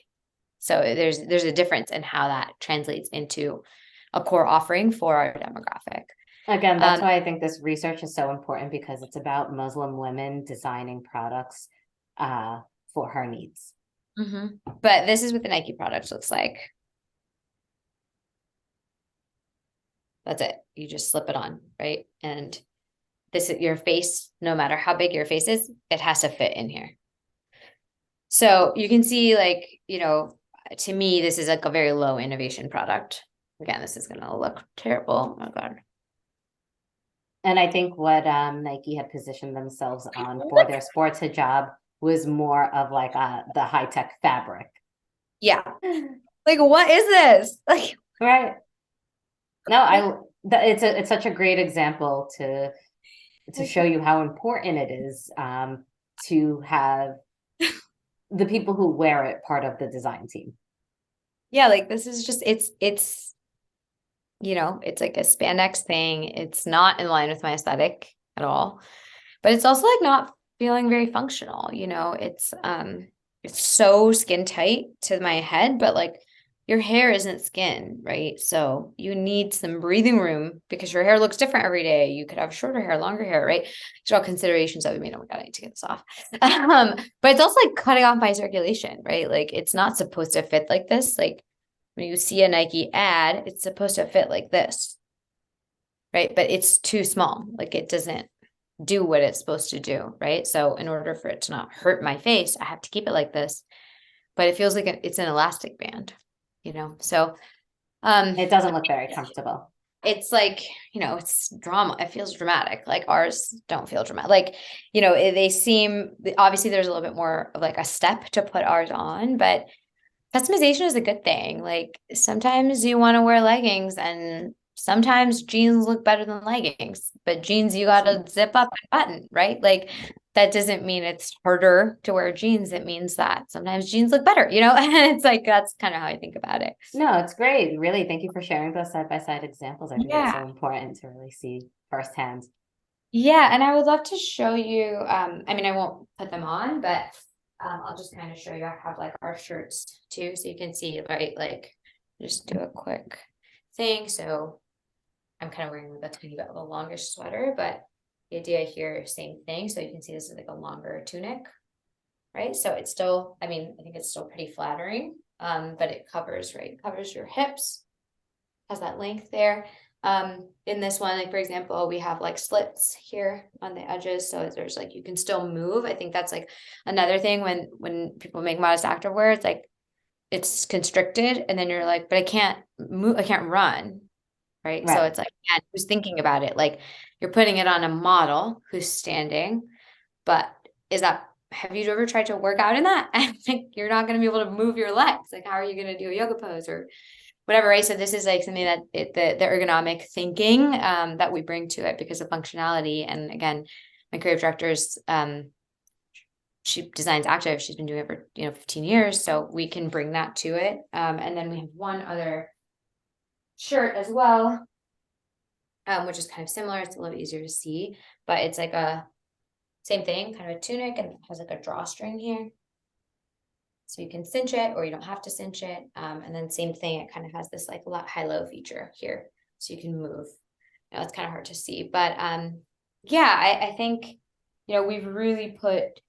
so there's a difference in how that translates into a core offering for our demographic. Again, that's Um, why I think this research is so important because it's about Muslim women designing products uh, for her needs. but this is what the Nike product looks like. That's it. You just slip it on, right? And this is your face, no matter how big your face is, it has to fit in here. So you can see, like, to me, this is like a very low innovation product. Again, this is going to look terrible. Oh my God. And I think what Nike had positioned themselves on for their sports hijab was more of like the high tech fabric. Yeah. Like, what is this? Like, Right. No, it's such a great example to show you how important it is to have the people who wear it part of the design team. yeah, like this is just, it's like a spandex thing. It's not in line with my aesthetic at all, but it's also like not feeling very functional. It's so skin tight to my head, but like your hair isn't skin, right? So you need some breathing room because your hair looks different every day. You could have shorter hair, longer hair, right? These are all considerations that we made. Oh my God, I need to get this off. But it's also like cutting off my circulation, right? Like it's not supposed to fit like this. Like when you see a Nike ad, it's supposed to fit like this, right? But it's too small. Like it doesn't do what it's supposed to do, right? So in order for it to not hurt my face, I have to keep it like this. But it feels like it's an elastic band. So It doesn't look very comfortable. it's like, it's drama. It feels dramatic. Like ours don't feel dramatic. Like, they seem, obviously there's a little bit more of like a step to put ours on, but customization is a good thing. Like sometimes you want to wear leggings, and sometimes jeans look better than leggings, but jeans you got to zip up and button, right? Like that doesn't mean it's harder to wear jeans. It means that sometimes jeans look better. And it's like, that's kind of how I think about it. No, it's great. Really, thank you for sharing those side by side examples. I think it's so Yeah. important to really see firsthand. Yeah. And I would love to show you, I mean, I won't put them on, but I'll just kind of show you. I have like our shirts too, so you can see, right? Like just do a quick thing. So I'm kind of wearing a tiny bit of a longish sweater, but the idea here, same thing. So you can see this is like a longer tunic, right? So it's still, I mean, I think it's still pretty flattering, but it covers, right? It covers your hips, has that length there. In this one, like for example, we have like slits here on the edges, so there's like, you can still move. I think that's like another thing when people make modest activewear, it's like it's constricted, and then you're like, but I can't move, I can't run, right? So Right. it's like, and who's thinking about it? Like you're putting it on a model who's standing, but is that, have you ever tried to work out in that? I think you're not going to be able to move your legs. Like, how are you going to do a yoga pose or whatever, right? So this is like something that the ergonomic thinking that we bring to it because of functionality. And again, my creative director's she designs active. She's been doing it for 15 years, so we can bring that to it. And then we have one other shirt as well, which is kind of similar. It's a little easier to see, but it's like a same thing, kind of a tunic, and it has like a drawstring here. So you can cinch it or you don't have to cinch it. And then same thing, it kind of has this like high-low feature here. So you can move. It's kind of hard to see. But yeah, I think, we've really put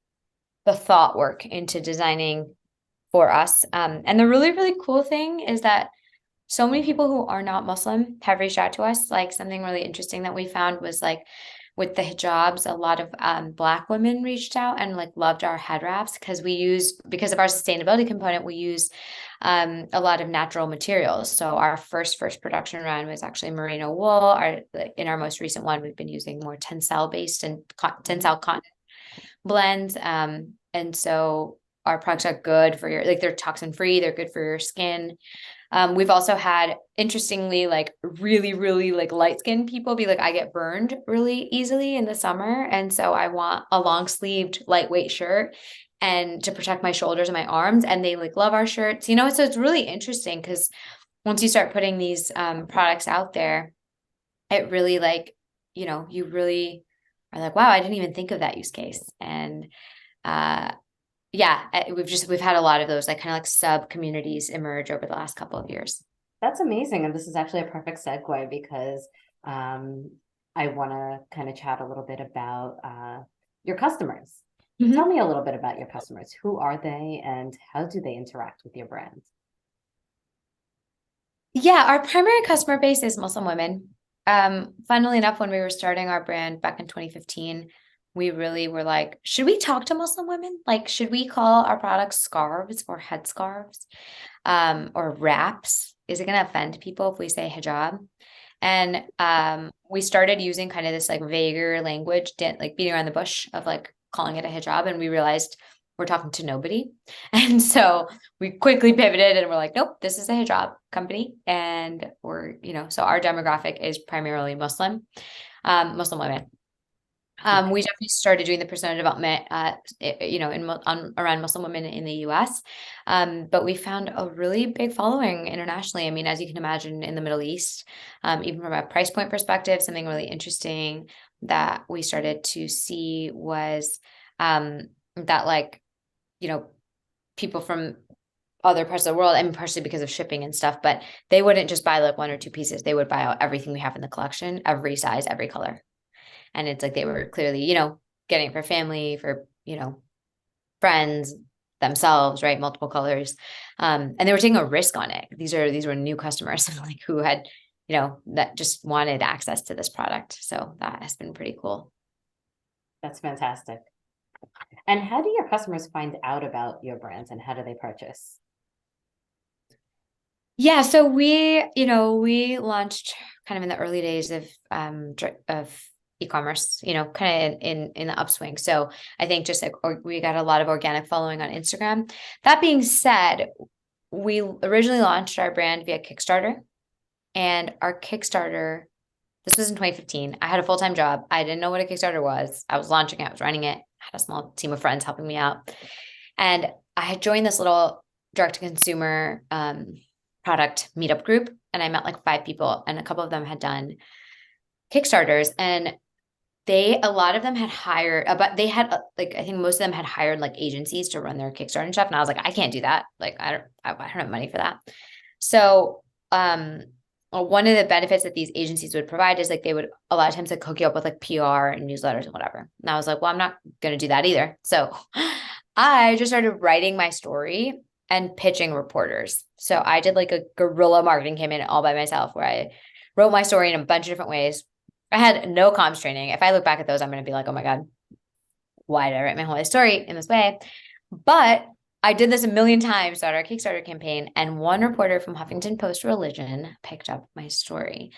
the thought work into designing for us. And the really, really cool thing is that so many people who are not Muslim have reached out to us. Like something really interesting that we found was like with the hijabs, a lot of Black women reached out and like loved our head wraps because of our sustainability component, we use a lot of natural materials. So our first production run was actually merino wool. In our most recent one, we've been using more tencel based and tencel cotton blends. And so our products are good for your, like they're toxin free, they're good for your skin. We've also had, interestingly, like really, really like light skinned people be like, I get burned really easily in the summer. And so I want a long sleeved, lightweight shirt and to protect my shoulders and my arms. And they like love our shirts, so it's really interesting because once you start putting these products out there, it really like, you really are like, wow, I didn't even think of that use case. And yeah, we've had a lot of those like kind of like sub communities emerge over the last couple of years. That's amazing. And this is actually a perfect segue because I want to kind of chat a little bit about your customers. Tell Mhm. me a little bit about your customers. Who are they and how do they interact with your brand? Yeah, our primary customer base is Muslim women. Funnily enough, when we were starting our brand back in 2015, we really were like, should we talk to Muslim women? Like, should we call our products scarves or headscarves, or wraps? Is it going to offend people if we say hijab? And we started using kind of this like vaguer language, like beating around the bush of like calling it a hijab, and we realized we're talking to nobody. And so we quickly pivoted and we're like, nope, this is a hijab company. And so our demographic is primarily Muslim, Muslim women. We definitely started doing the persona development, around Muslim women in the US. But we found a really big following internationally. I mean, as you can imagine, in the Middle East, even from a price point perspective, something really interesting that we started to see was that, like, people from other parts of the world, I mean, partially because of shipping and stuff, but they wouldn't just buy like one or two pieces. They would buy out everything we have in the collection, every size, every color. And it's like they were clearly, getting it for family, for, friends, themselves, right? Multiple colors. And they were taking a risk on it. These were new customers like who had, that just wanted access to this product. So that has been pretty cool. That's fantastic. And how do your customers find out about your brands and how do they purchase? Yeah, so we launched kind of in the early days of e-commerce, kind of in the upswing. So I think just like we got a lot of organic following on Instagram. That being said, we originally launched our brand via Kickstarter, and our Kickstarter, this was in 2015. I had a full-time job. I didn't know what a Kickstarter was. I was launching it, I was running it, I had a small team of friends helping me out. And I had joined this little direct-to-consumer product meetup group, and I met like 5 people, and a couple of them had done Kickstarters, and a lot of them had hired, but they had like, I think most of them had hired like agencies to run their Kickstarter and stuff. And I was like, I can't do that. Like, I don't have money for that. So, one of the benefits that these agencies would provide is like they would a lot of times like hook you up with like PR and newsletters and whatever. And I was like, well, I'm not going to do that either. So I just started writing my story and pitching reporters. So I did like a guerrilla marketing campaign all by myself where I wrote my story in a bunch of different ways. I had no comms training. If I look back at those, I'm going to be like, oh my God, why did I write my whole story in this way? But I did this a million times throughout our Kickstarter campaign, and one reporter from Huffington Post Religion picked up my story.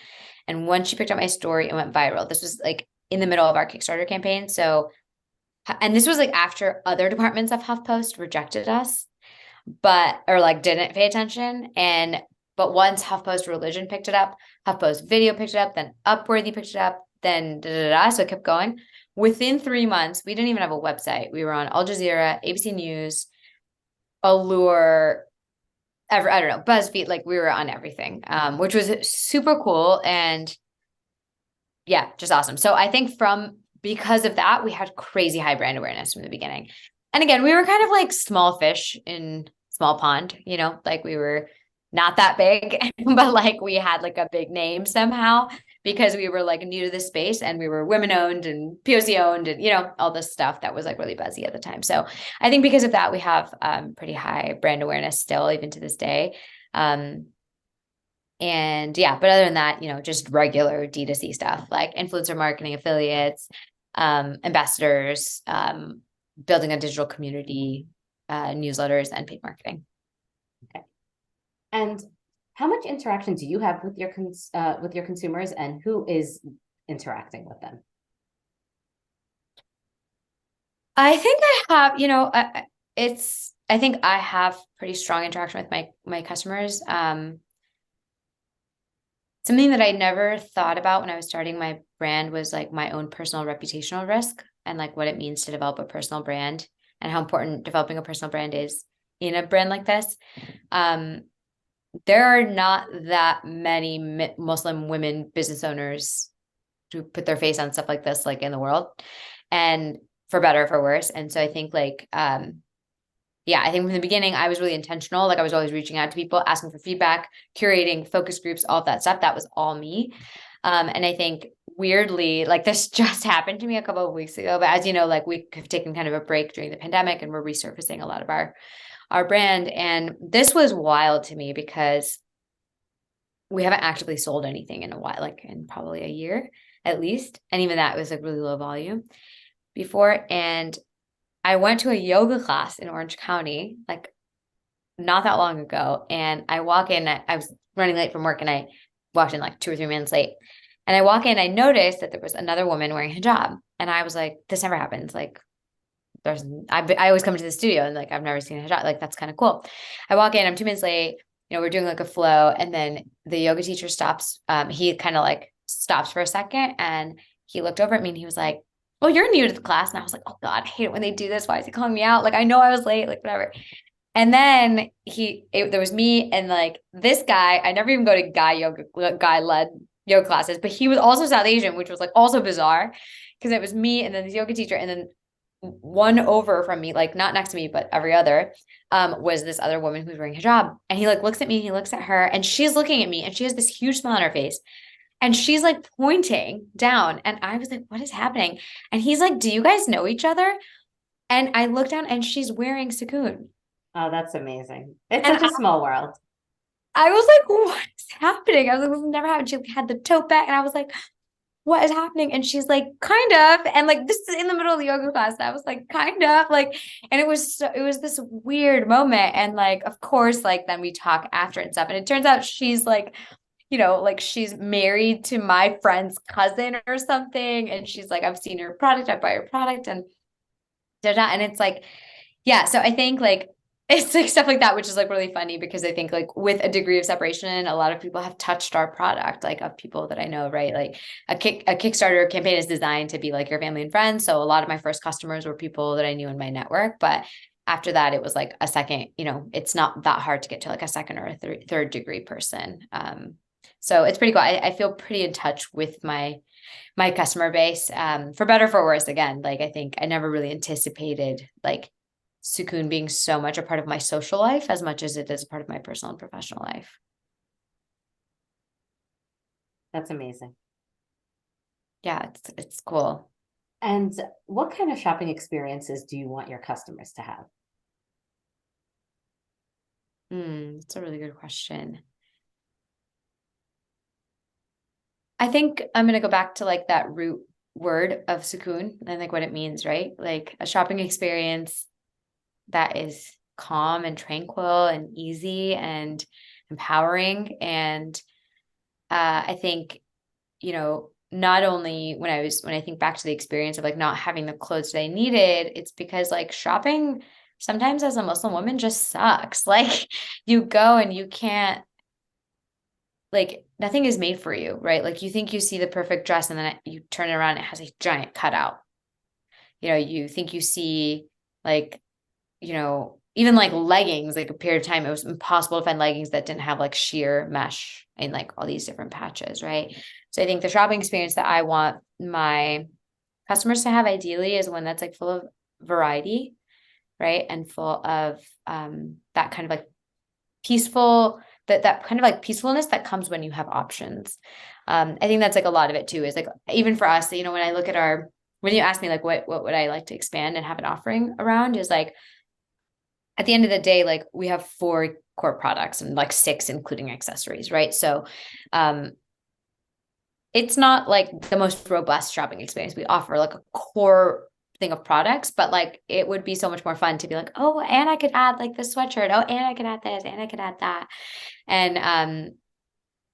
And once she picked up my story, it went viral. This was like in the middle of our Kickstarter campaign. So, and this was like after other departments of HuffPost rejected us, but, or like didn't pay attention. But once HuffPost Religion picked it up, HuffPost Video picked it up, then Upworthy picked it up, then da da da. So it kept going. Within 3 months, we didn't even have a website. We were on Al Jazeera, ABC News, Allure, I don't know, BuzzFeed, like we were on everything, which was super cool. And yeah, just awesome. So I think because of that, we had crazy high brand awareness from the beginning. And again, we were kind of like small fish in small pond, like we were not that big, but like we had like a big name somehow because we were like new to the space and we were women owned and POC owned and, all this stuff that was like really buzzy at the time. So I think because of that, we have pretty high brand awareness still, even to this day. And yeah, but other than that, just regular D2C stuff like influencer marketing, affiliates, ambassadors, building a digital community, newsletters, and paid marketing. Okay. And how much interaction do you have with your consumers, and who is interacting with them? I think I have, I think I have pretty strong interaction with my customers. Something that I never thought about when I was starting my brand was like my own personal reputational risk and like what it means to develop a personal brand and how important developing a personal brand is in a brand like this. There are not that many Muslim women business owners who put their face on stuff like this, like in the world, and for better or for worse. And so I think yeah, I think from the beginning, I was really intentional. Like I was always reaching out to people, asking for feedback, curating focus groups, all of that stuff. That was all me. And I think weirdly, like this just happened to me a couple of weeks ago, but as you know, like we have taken kind of a break during the pandemic and we're resurfacing a lot of our brand. And this was wild to me because we haven't actively sold anything in a while, like in probably a year at least. And even that was like really low volume before. And I went to a yoga class in Orange County, like not that long ago. And I walk in, I was running late from work and I walked in like 2 or 3 minutes late. And I walk in, I noticed that there was another woman wearing hijab. And I was like, this never happens. Like I always come to the studio and like, I've never seen a hijab. Like, that's kind of cool. I walk in, I'm 2 minutes late, we're doing like a flow. And then the yoga teacher stops. He kind of like stops for a second and he looked over at me and he was like, oh, you're new to the class. And I was like, oh God, I hate it when they do this. Why is he calling me out? Like, I know I was late, like whatever. And then there was me and like this guy, I never even go to guy led yoga classes, but he was also South Asian, which was like also bizarre because it was me and then this yoga teacher. And then one over from me, like not next to me, but every other, was this other woman who's wearing hijab. And he like looks at me, he looks at her and she's looking at me and she has this huge smile on her face. And she's like pointing down. And I was like, what is happening? And he's like, do you guys know each other? And I looked down and she's wearing Sukoon. Oh, that's amazing. It's And such a small world. I was like, what is happening? I was like, this has never happened. She had the tote bag. And I was like, what is happening? And she's like, kind of. And like, this is in the middle of the yoga class. And I was like, kind of like, and it was this weird moment. And like, of course, like then we talk after and stuff. And it turns out she's like, like she's married to my friend's cousin or something. And she's like, I've seen your product, I buy your product and da-da. And it's like, yeah. So I think like, it's like stuff like that, which is like really funny because I think like with a degree of separation, a lot of people have touched our product, like of people that I know, right? Like a Kickstarter campaign is designed to be like your family and friends. So a lot of my first customers were people that I knew in my network, but after that, it was like a second, it's not that hard to get to like a second or a third degree person. So it's pretty cool. I feel pretty in touch with my customer base, for better, for worse. Again, like I think I never really anticipated like Sukoon being so much a part of my social life as much as it is a part of my personal and professional life. That's amazing. Yeah, it's cool. And what kind of shopping experiences do you want your customers to have? That's a really good question. I think I'm going to go back to like that root word of Sukoon and like what it means, right? Like a shopping experience that is calm and tranquil and easy and empowering. And I think, not only when I think back to the experience of like not having the clothes that I needed, it's because like shopping sometimes as a Muslim woman just sucks. Like you go and you can't, like nothing is made for you, right? Like you think you see the perfect dress and then you turn it around, it has a giant cutout. You think you see like, even like leggings, like a period of time, it was impossible to find leggings that didn't have like sheer mesh and like all these different patches, right? So I think the shopping experience that I want my customers to have ideally is one that's like full of variety, right? And full of that kind of like peaceful, that kind of like peacefulness that comes when you have options. I think that's like a lot of it too, is like even for us, when I look at when you ask me like what would I like to expand and have an offering around, is like at the end of the day, like we have 4 core products and like 6 including accessories, right? So it's not like the most robust shopping experience. We offer like a core thing of products, but like it would be so much more fun to be like, oh, and I could add like this sweatshirt. Oh, and I could add this, and I could add that. And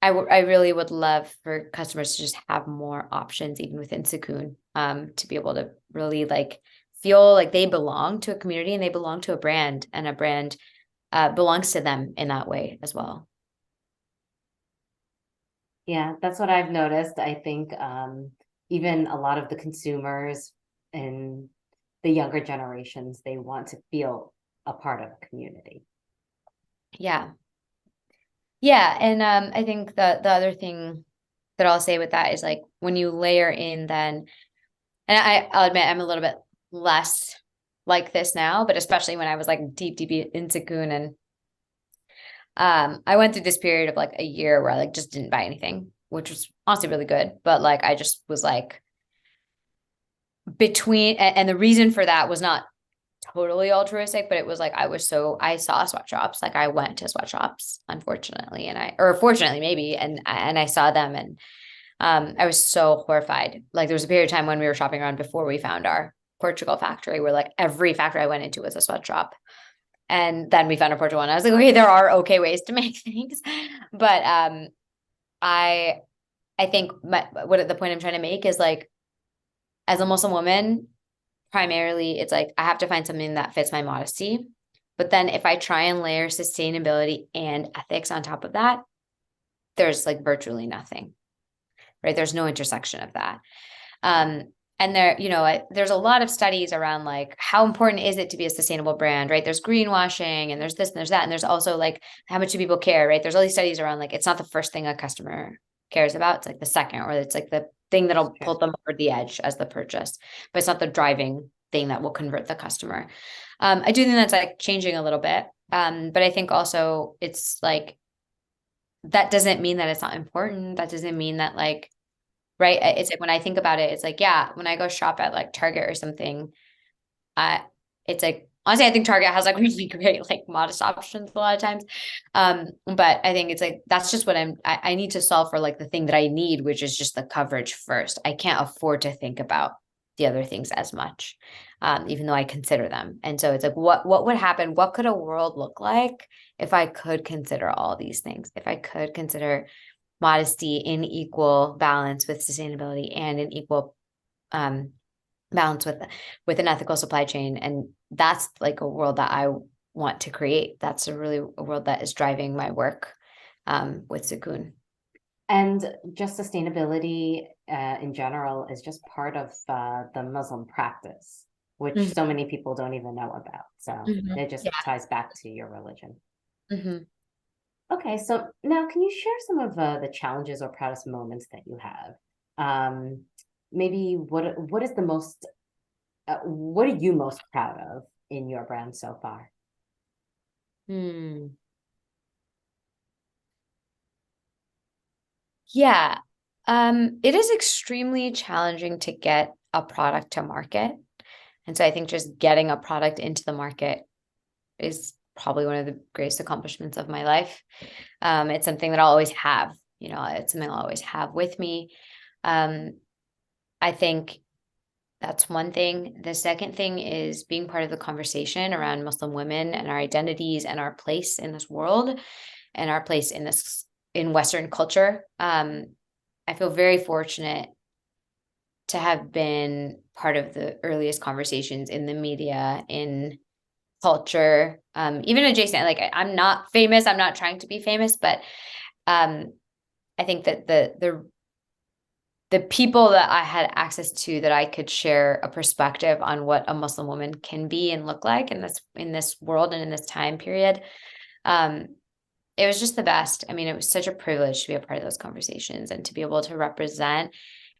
I really would love for customers to just have more options even within Sukoon, to be able to really like feel like they belong to a community and they belong to a brand, and a brand belongs to them in that way as well. Yeah, that's what I've noticed. I think even a lot of the consumers in the younger generations, they want to feel a part of a community. Yeah. Yeah. And I think the other thing that I'll say with that is like when you layer in then, and I'll admit I'm a little bit less like this now, but especially when I was like deep in Cocoon, and I went through this period of like a year where I like just didn't buy anything, which was honestly really good. But like I just was like and the reason for that was not totally altruistic, but it was like I saw sweatshops. Like I went to sweatshops, unfortunately, or fortunately maybe, and I saw them, and I was so horrified. Like there was a period of time when we were shopping around before we found our Portugal factory, where like every factory I went into was a sweatshop. And then we found a Portugal one. I was like, okay, there are okay ways to make things. But I I think what the point I'm trying to make is like, as a Muslim woman, primarily it's like I have to find something that fits my modesty. But then if I try and layer sustainability and ethics on top of that, there's like virtually nothing, right? There's no intersection of that. And there's a lot of studies around like how important is it to be a sustainable brand, right? There's greenwashing and there's this and there's that. And there's also like how much do people care, right? There's all these studies around like it's not the first thing a customer cares about. It's like the second, or it's like the thing that'll pull them over the edge as the purchase, but it's not the driving thing that will convert the customer. I do think that's like changing a little bit. But I think also it's like that doesn't mean that it's not important. That doesn't mean that like, right. It's like when I think about it, it's like, yeah, when I go shop at like Target or something, uh, it's like honestly, I think Target has like really great like modest options a lot of times. But I think it's like that's just what I need to solve for, like the thing that I need, which is just the coverage first. I can't afford to think about the other things as much, even though I consider them. And so it's like, what would happen? What could a world look like if I could consider all these things? If I could consider modesty in equal balance with sustainability and in equal balance with an ethical supply chain. And that's like a world that I want to create. That's a world that is driving my work with Sukoon. And just sustainability in general is just part of the Muslim practice, which so many people don't even know about. So it just Yeah. ties back to your religion. Mm-hmm. Okay, so now can you share some of the challenges or proudest moments that you have? Um, Maybe what is the most what are you most proud of in your brand so far? Hmm. Yeah. It is extremely challenging to get a product to market. And so I think just getting a product into the market is probably one of the greatest accomplishments of my life. It's something that I'll always have, it's something I'll always have with me. Um, I think That's one thing. The second thing is being part of the conversation around Muslim women and our identities and our place in this world and our place in this in Western culture. I feel very fortunate to have been part of the earliest conversations in the media, in culture, even adjacent. Like I'm not famous. I'm not trying to be famous, but um, I think that the people that I had access to, that I could share a perspective on what a Muslim woman can be and look like in this world and in this time period. Um, it was just the best. I mean, it was such a privilege to be a part of those conversations and to be able to represent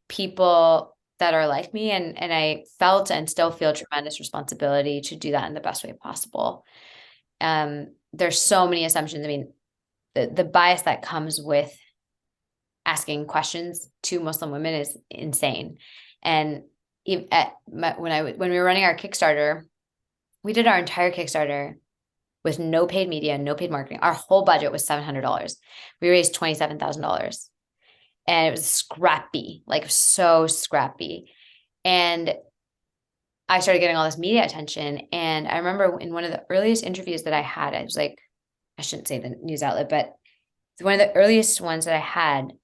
people that are like me. And I felt and still feel tremendous responsibility to do that in the best way possible. There's so many assumptions. I mean, the bias that comes with asking questions to Muslim women is insane. And when we were running our Kickstarter, we did our entire Kickstarter with no paid media, no paid marketing. Our whole budget was $700. We raised $27,000, and it was scrappy, like so scrappy. And I started getting all this media attention. And I remember in one of the earliest interviews that I had, I was like, I shouldn't say the news outlet, but one of the earliest ones that I had,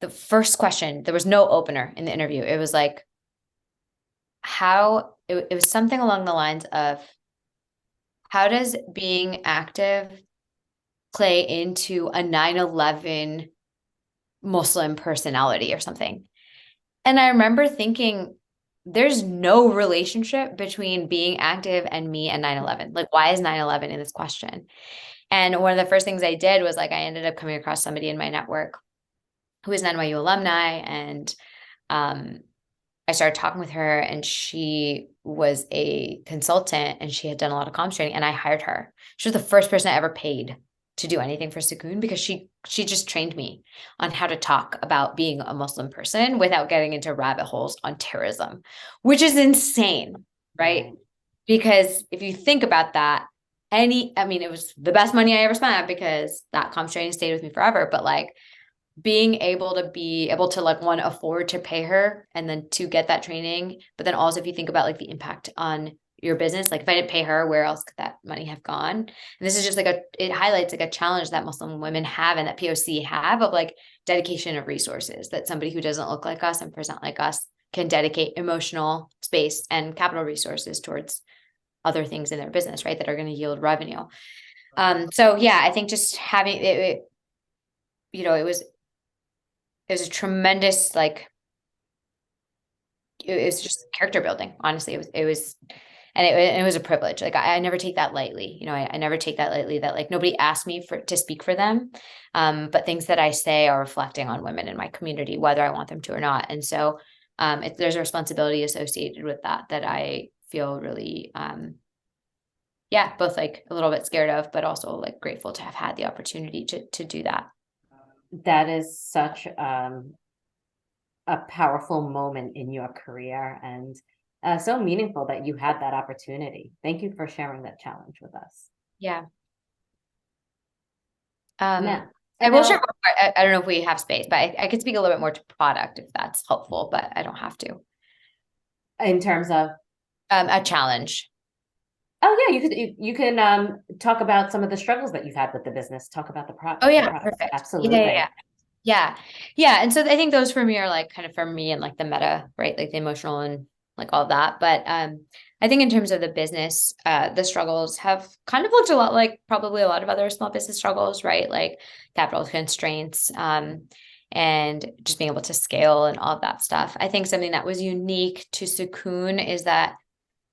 the first question, there was no opener in the interview. It was like, it was something along the lines of, how does being active play into a 9/11 Muslim personality or something? And I remember thinking, there's no relationship between being active and me and 9/11. Like, why is 9/11 in this question? And one of the first things I did was like, I ended up coming across somebody in my network who is an NYU alumni. And I started talking with her, and she was a consultant and she had done a lot of comms training, and I hired her. She was the first person I ever paid to do anything for Sukoon, because she just trained me on how to talk about being a Muslim person without getting into rabbit holes on terrorism, which is insane, right? Right. Because if you think about that, I mean, it was the best money I ever spent, because that comms training stayed with me forever. But like, being able to like, one, afford to pay her, and then to get that training. But then also, if you think about like the impact on your business, like if I didn't pay her, where else could that money have gone? And this is just like it highlights like a challenge that Muslim women have and that POC have, of like dedication of resources, that somebody who doesn't look like us and present like us can dedicate emotional space and capital resources towards other things in their business, right? That are going to yield revenue. So yeah, I think just having it was a tremendous, like, it was just character building. Honestly, it was a privilege. Like, I never take that lightly. I never take that lightly, that like nobody asked me to speak for them. But things that I say are reflecting on women in my community, whether I want them to or not. And so there's a responsibility associated with that I feel really, yeah, both like a little bit scared of, but also like grateful to have had the opportunity to do that. That is such a powerful moment in your career, and so meaningful that you had that opportunity. Thank you for sharing that challenge with us. Yeah. Now, I will share now more. I don't know if we have space, but I could speak a little bit more to product if that's helpful, but I don't have to. in terms of, A challenge. oh yeah, you can talk about some of the struggles that you've had with the business. Talk about Oh the yeah, products. perfect. Yeah. Absolutely. Yeah. Yeah. And so I think those for me are like kind of for me and like the meta, right? Like the emotional and like all that. But I think in terms of the business, the struggles have kind of looked a lot like probably a lot of other small business struggles, right? Like capital constraints, and just being able to scale and all of that stuff. I think something that was unique to Sukoon is that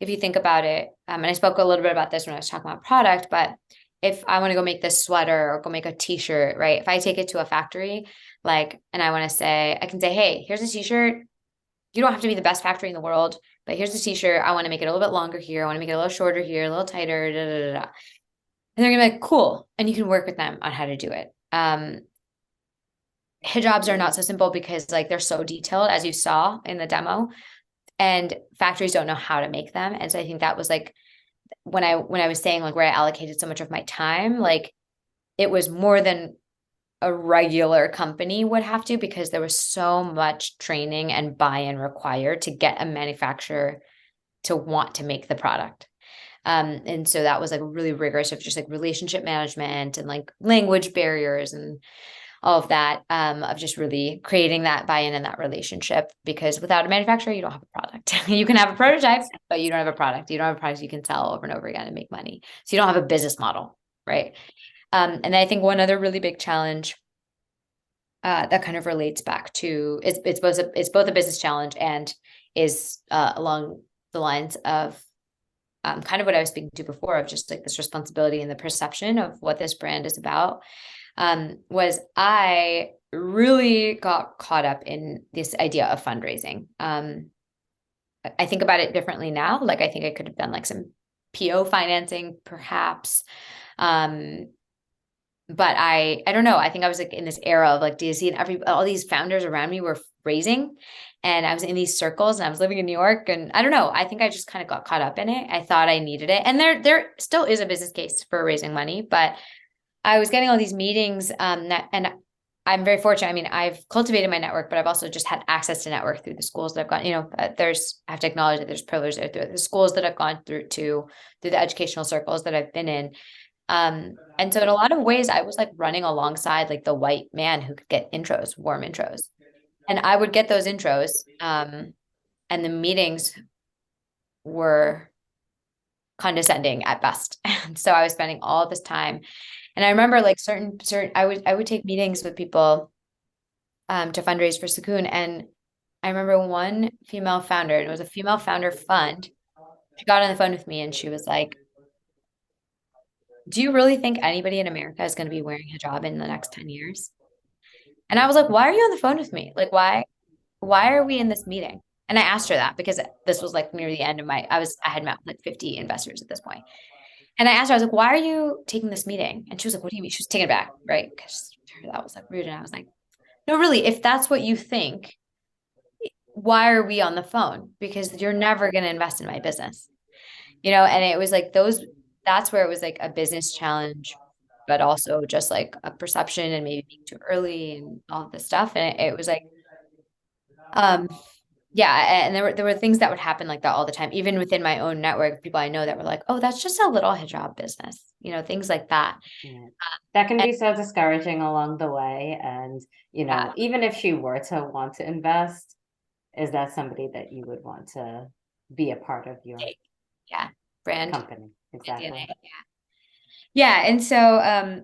if you think about it, and I spoke a little bit about this when I was talking about product, but if I want to go make this sweater or go make a t-shirt, right? If I take it to a factory, like, and I can say, hey, here's a t-shirt. You don't have to be the best factory in the world, but here's a t-shirt. I want to make it a little bit longer here. I want to make it a little shorter here, a little tighter, da, da, da, da. And they're gonna be like, cool. And you can work with them on how to do it. Hijabs are not so simple because like they're so detailed, as you saw in the demo, and factories don't know how to make them. And so I think that was like when I was saying like where I allocated so much of my time, like it was more than a regular company would have to, because there was so much training and buy-in required to get a manufacturer to want to make the product. And so that was like really rigorous of just like relationship management and like language barriers and all of that, of just really creating that buy-in and that relationship, because without a manufacturer, you don't have a product. You can have a prototype, but you don't have a product. You don't have a product you can sell over and over again and make money. So you don't have a business model, right? And I think one other really big challenge that kind of relates back to, it's both a business challenge and is along the lines of kind of what I was speaking to before, of just like this responsibility and the perception of what this brand is about, was I really got caught up in this idea of fundraising. I think about it differently now. Like, I think I could have done like some PO financing perhaps. But I don't know. I think I was like in this era of like DC, and all these founders around me were raising, and I was in these circles, and I was living in New York, and I don't know. I think I just kind of got caught up in it. I thought I needed it, and there still is a business case for raising money, but I was getting all these meetings, and I'm very fortunate. I mean, I've cultivated my network, but I've also just had access to network through the schools that I've gone. I have to acknowledge that there's privilege there through the schools that I've gone through the educational circles that I've been in. And so in a lot of ways, I was like running alongside like the white man who could get intros, warm intros. And I would get those intros. And the meetings were condescending at best. And so I was spending all this time. And I remember like I would take meetings with people to fundraise for Sukoon. And I remember one female founder, and it was a female founder fund. She got on the phone with me and she was like, do you really think anybody in America is going to be wearing hijab in the next 10 years? And I was like, why are you on the phone with me? Like, why are we in this meeting? And I asked her that because this was like near the end of I had met like 50 investors at this point. And I asked her, I was like, why are you taking this meeting? And she was like, what do you mean? She was taken aback, right? Because that was like rude. And I was like, no, really, if that's what you think, why are we on the phone? Because you're never going to invest in my business, and it was like that's where it was like a business challenge, but also just like a perception and maybe being too early and all of this stuff. And it was like, um, yeah. And there were things that would happen like that all the time, even within my own network, people I know that were like, oh, that's just a little hijab business, things like that. Yeah. That can And be so discouraging along the way. And, yeah, even if she were to want to invest, is that somebody that you would want to be a part of your yeah, brand company? and DNA. Exactly. Yeah. And so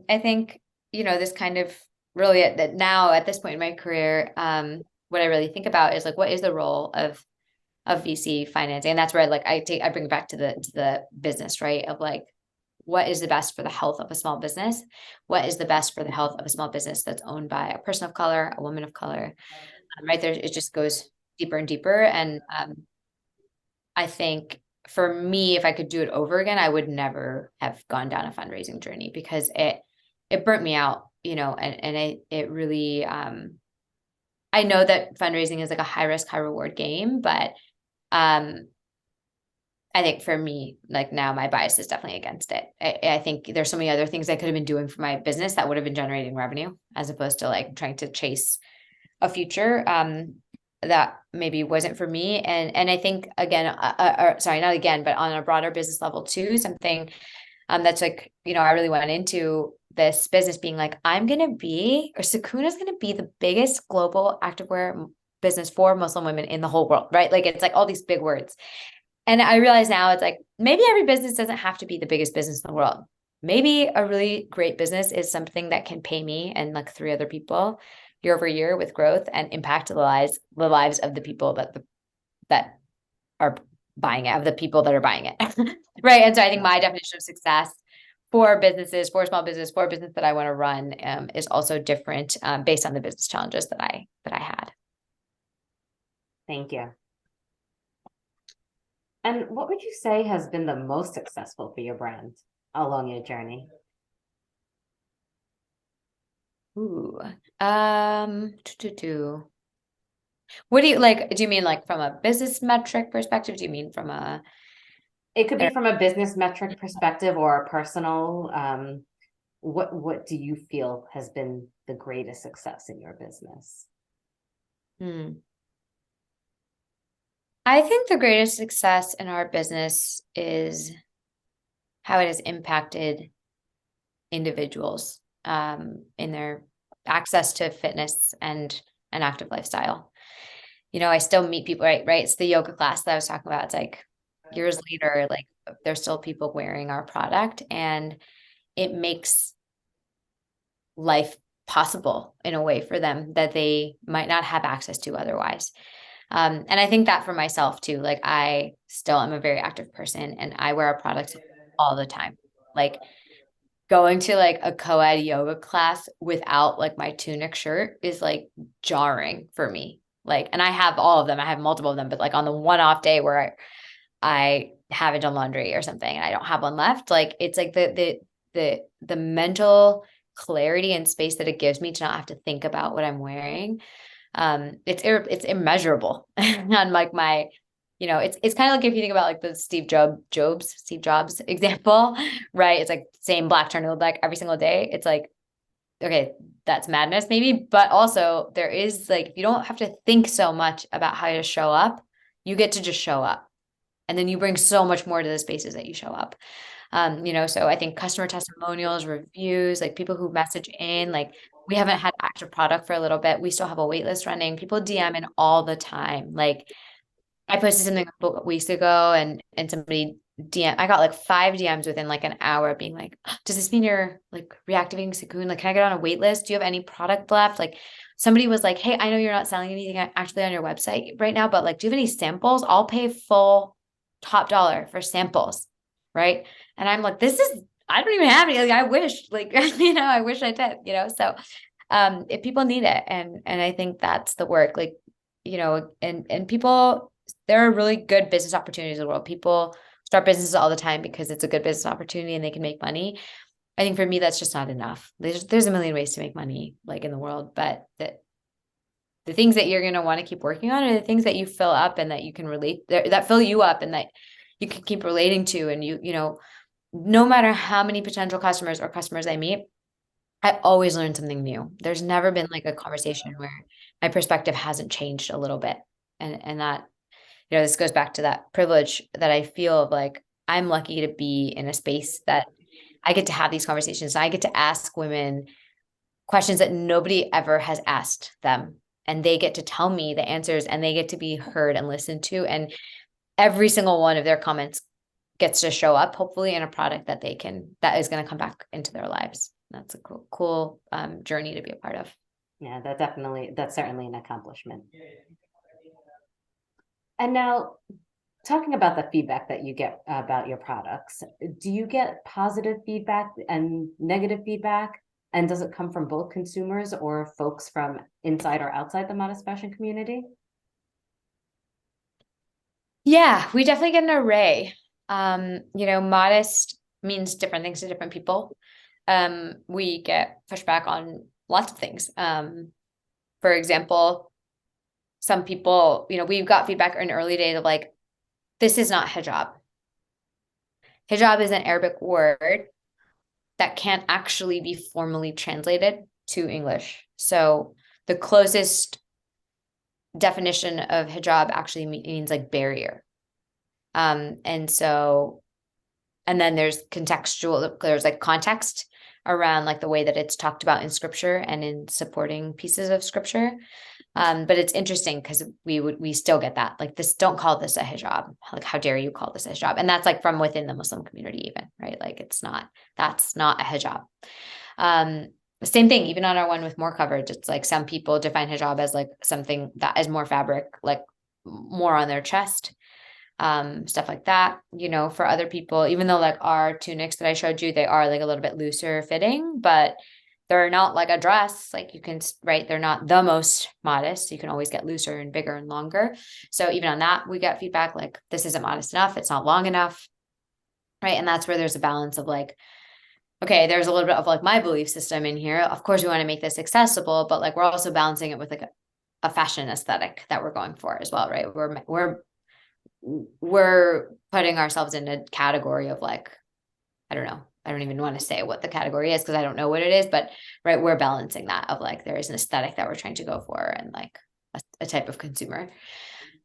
I think, this kind of really that now at this point in my career, what I really think about is like, what is the role of VC financing? And that's where I bring it back to the business, right? Of like, what is the best for the health of a small business? What is the best for the health of a small business that's owned by a person of color, a woman of color, right there? It just goes deeper and deeper. And I think for me, if I could do it over again, I would never have gone down a fundraising journey, because it burnt me out, and it really, I know that fundraising is like a high risk, high reward game, but I think for me, like now my bias is definitely against it. I think there's so many other things I could have been doing for my business that would have been generating revenue, as opposed to like trying to chase a future that maybe wasn't for me. And I think again, sorry, not again, but on a broader business level too, something that's like, I really went into this business being like, Sukoon is going to be the biggest global activewear business for Muslim women in the whole world, right? Like, it's like all these big words. And I realize now it's like, maybe every business doesn't have to be the biggest business in the world. Maybe a really great business is something that can pay me and like 3 other people year over year with growth and impact the lives of the people that are buying it, of the people that are buying it. Right. And so I think my definition of success for businesses, for small business, for a business that I want to run, is also different based on the business challenges that I had. Thank you. And what would you say has been the most successful for your brand along your journey? Ooh. What do you like? Do you mean like from a business metric perspective? Do you mean from a It could be from a business metric perspective or a personal. What do you feel has been the greatest success in your business? Hmm. I think the greatest success in our business is how it has impacted individuals in their access to fitness and an active lifestyle. I still meet people, right? It's the yoga class that I was talking about. It's like years later, like there's still people wearing our product, and it makes life possible in a way for them that they might not have access to otherwise. And I think that for myself too, like I still am a very active person and I wear our products all the time. Like going to like a co-ed yoga class without like my tunic shirt is like jarring for me. Like, and I have all of them. I have multiple of them, but like on the one off day where I haven't done laundry or something and I don't have one left, like it's like the mental clarity and space that it gives me to not have to think about what I'm wearing. It's immeasurable on like my, it's kind of like if you think about like the Steve Jobs example, right? It's like same black turtleneck every single day. It's like, okay, that's madness maybe, but also there is like, if you don't have to think so much about how to show up, you get to just show up. And then you bring so much more to the spaces that you show up. So I think customer testimonials, reviews, like people who message in, like we haven't had active product for a little bit. We still have a wait list running. People DM in all the time. Like I posted something a couple weeks ago and somebody I got like 5 DMs within like an hour being like, does this mean you're like reactivating Sukoon? Like, can I get on a wait list? Do you have any product left? Like somebody was like, hey, I know you're not selling anything actually on your website right now, but like, do you have any samples? I'll pay full top dollar for samples. Right. And I'm like, I don't even have any. Like, I wish, like, I wish I did, so if people need it. And I think that's the work, like, and people, there are really good business opportunities in the world. People start businesses all the time because it's a good business opportunity and they can make money. I think for me, that's just not enough. There's a million ways to make money, like in the world, but the things that you're going to want to keep working on are the things that you fill up and that you can relate, that fill you up and that you can keep relating to. And no matter how many potential customers or customers I meet, I always learn something new. There's never been like a conversation where my perspective hasn't changed a little bit. And that, this goes back to that privilege that I feel of like, I'm lucky to be in a space that I get to have these conversations. I get to ask women questions that nobody ever has asked them. And they get to tell me the answers and they get to be heard and listened to. And every single one of their comments gets to show up, hopefully in a product that that is going to come back into their lives. That's a cool journey to be a part of. Yeah, that's certainly an accomplishment. And now, talking about the feedback that you get about your products, do you get positive feedback and negative feedback? And does it come from both consumers or folks from inside or outside the modest fashion community? Yeah, we definitely get an array. Modest means different things to different people. We get pushback on lots of things. For example, some people, we've got feedback in early days of like, this is not hijab. Hijab is an Arabic word that can't actually be formally translated to English. So the closest definition of hijab actually means like barrier. And then there's like context around like the way that it's talked about in scripture and in supporting pieces of scripture. But it's interesting because we still get that, like, this, don't call this a hijab. Like, how dare you call this a hijab? And that's like from within the Muslim community even, right? Like that's not a hijab. Same thing, even on our one with more coverage, it's like some people define hijab as like something that is more fabric, like more on their chest, stuff like that. For other people, even though like our tunics that I showed you, they are like a little bit looser fitting, but they're not like a dress, like you can, right? They're not the most modest. You can always get looser and bigger and longer. So even on that, we get feedback like, this isn't modest enough. It's not long enough. Right. And that's where there's a balance of like, okay, there's a little bit of like my belief system in here. Of course, we want to make this accessible, but like, we're also balancing it with like a fashion aesthetic that we're going for as well. Right. We're putting ourselves in a category of like, I don't know, I don't even want to say what the category is because I don't know what it is, but right, we're balancing that of like there is an aesthetic that we're trying to go for and like a type of consumer.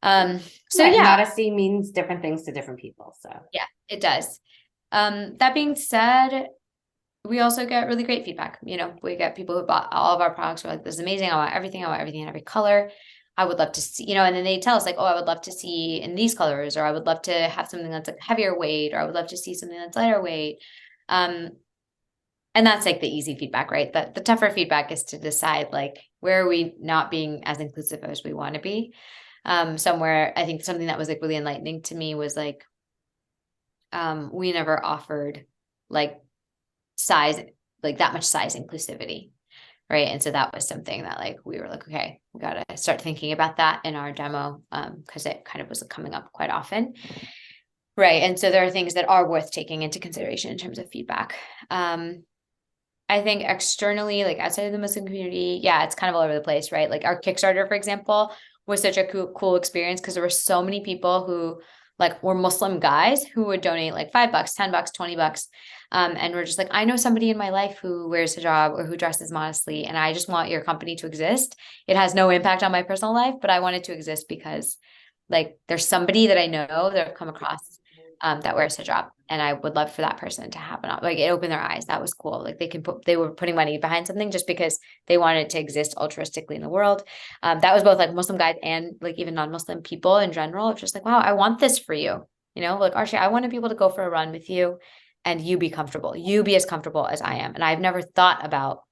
So Right. yeah, Modesty means different things to different people. So yeah, it does. That being said, we also get really great feedback. You know, we get people who bought all of our products who are like, this is amazing. I want everything. I want everything in every color. I would love to see, you know, and then they tell us like, oh, I would love to see in these colors, or I would love to have something that's like heavier weight, or I would love to see something that's lighter weight. Um, and that's like the easy feedback, right? The tougher feedback is to decide like, where are we not being as inclusive as we want to be? Somewhere I think something that was like really enlightening to me was like, we never offered like size, like that much size inclusivity. Right. And so that was something that like we were like, okay, we got to start thinking about that in our demo, because it kind of was coming up quite often. Right. And so there are things that are worth taking into consideration in terms of feedback. I think externally, like outside of the Muslim community, yeah, it's kind of all over the place, right? Like our Kickstarter, for example, was such a cool experience because there were so many people who like were Muslim guys who would donate like $5, $10, $20. And we're just like, I know somebody in my life who wears hijab or who dresses modestly, and I just want your company to exist. It has no impact on my personal life, but I want it to exist because like there's somebody that I know that I've come across that wears hijab, and I would love for that person to have like it opened their eyes. That was cool. Like they were putting money behind something just because they wanted it to exist altruistically in the world. That was both like Muslim guys and like even non-Muslim people in general. It's just like, wow, I want this for you. You know, like Arshiya, I want to be able to go for a run with you and you be comfortable. You be as comfortable as I am. And I've never thought about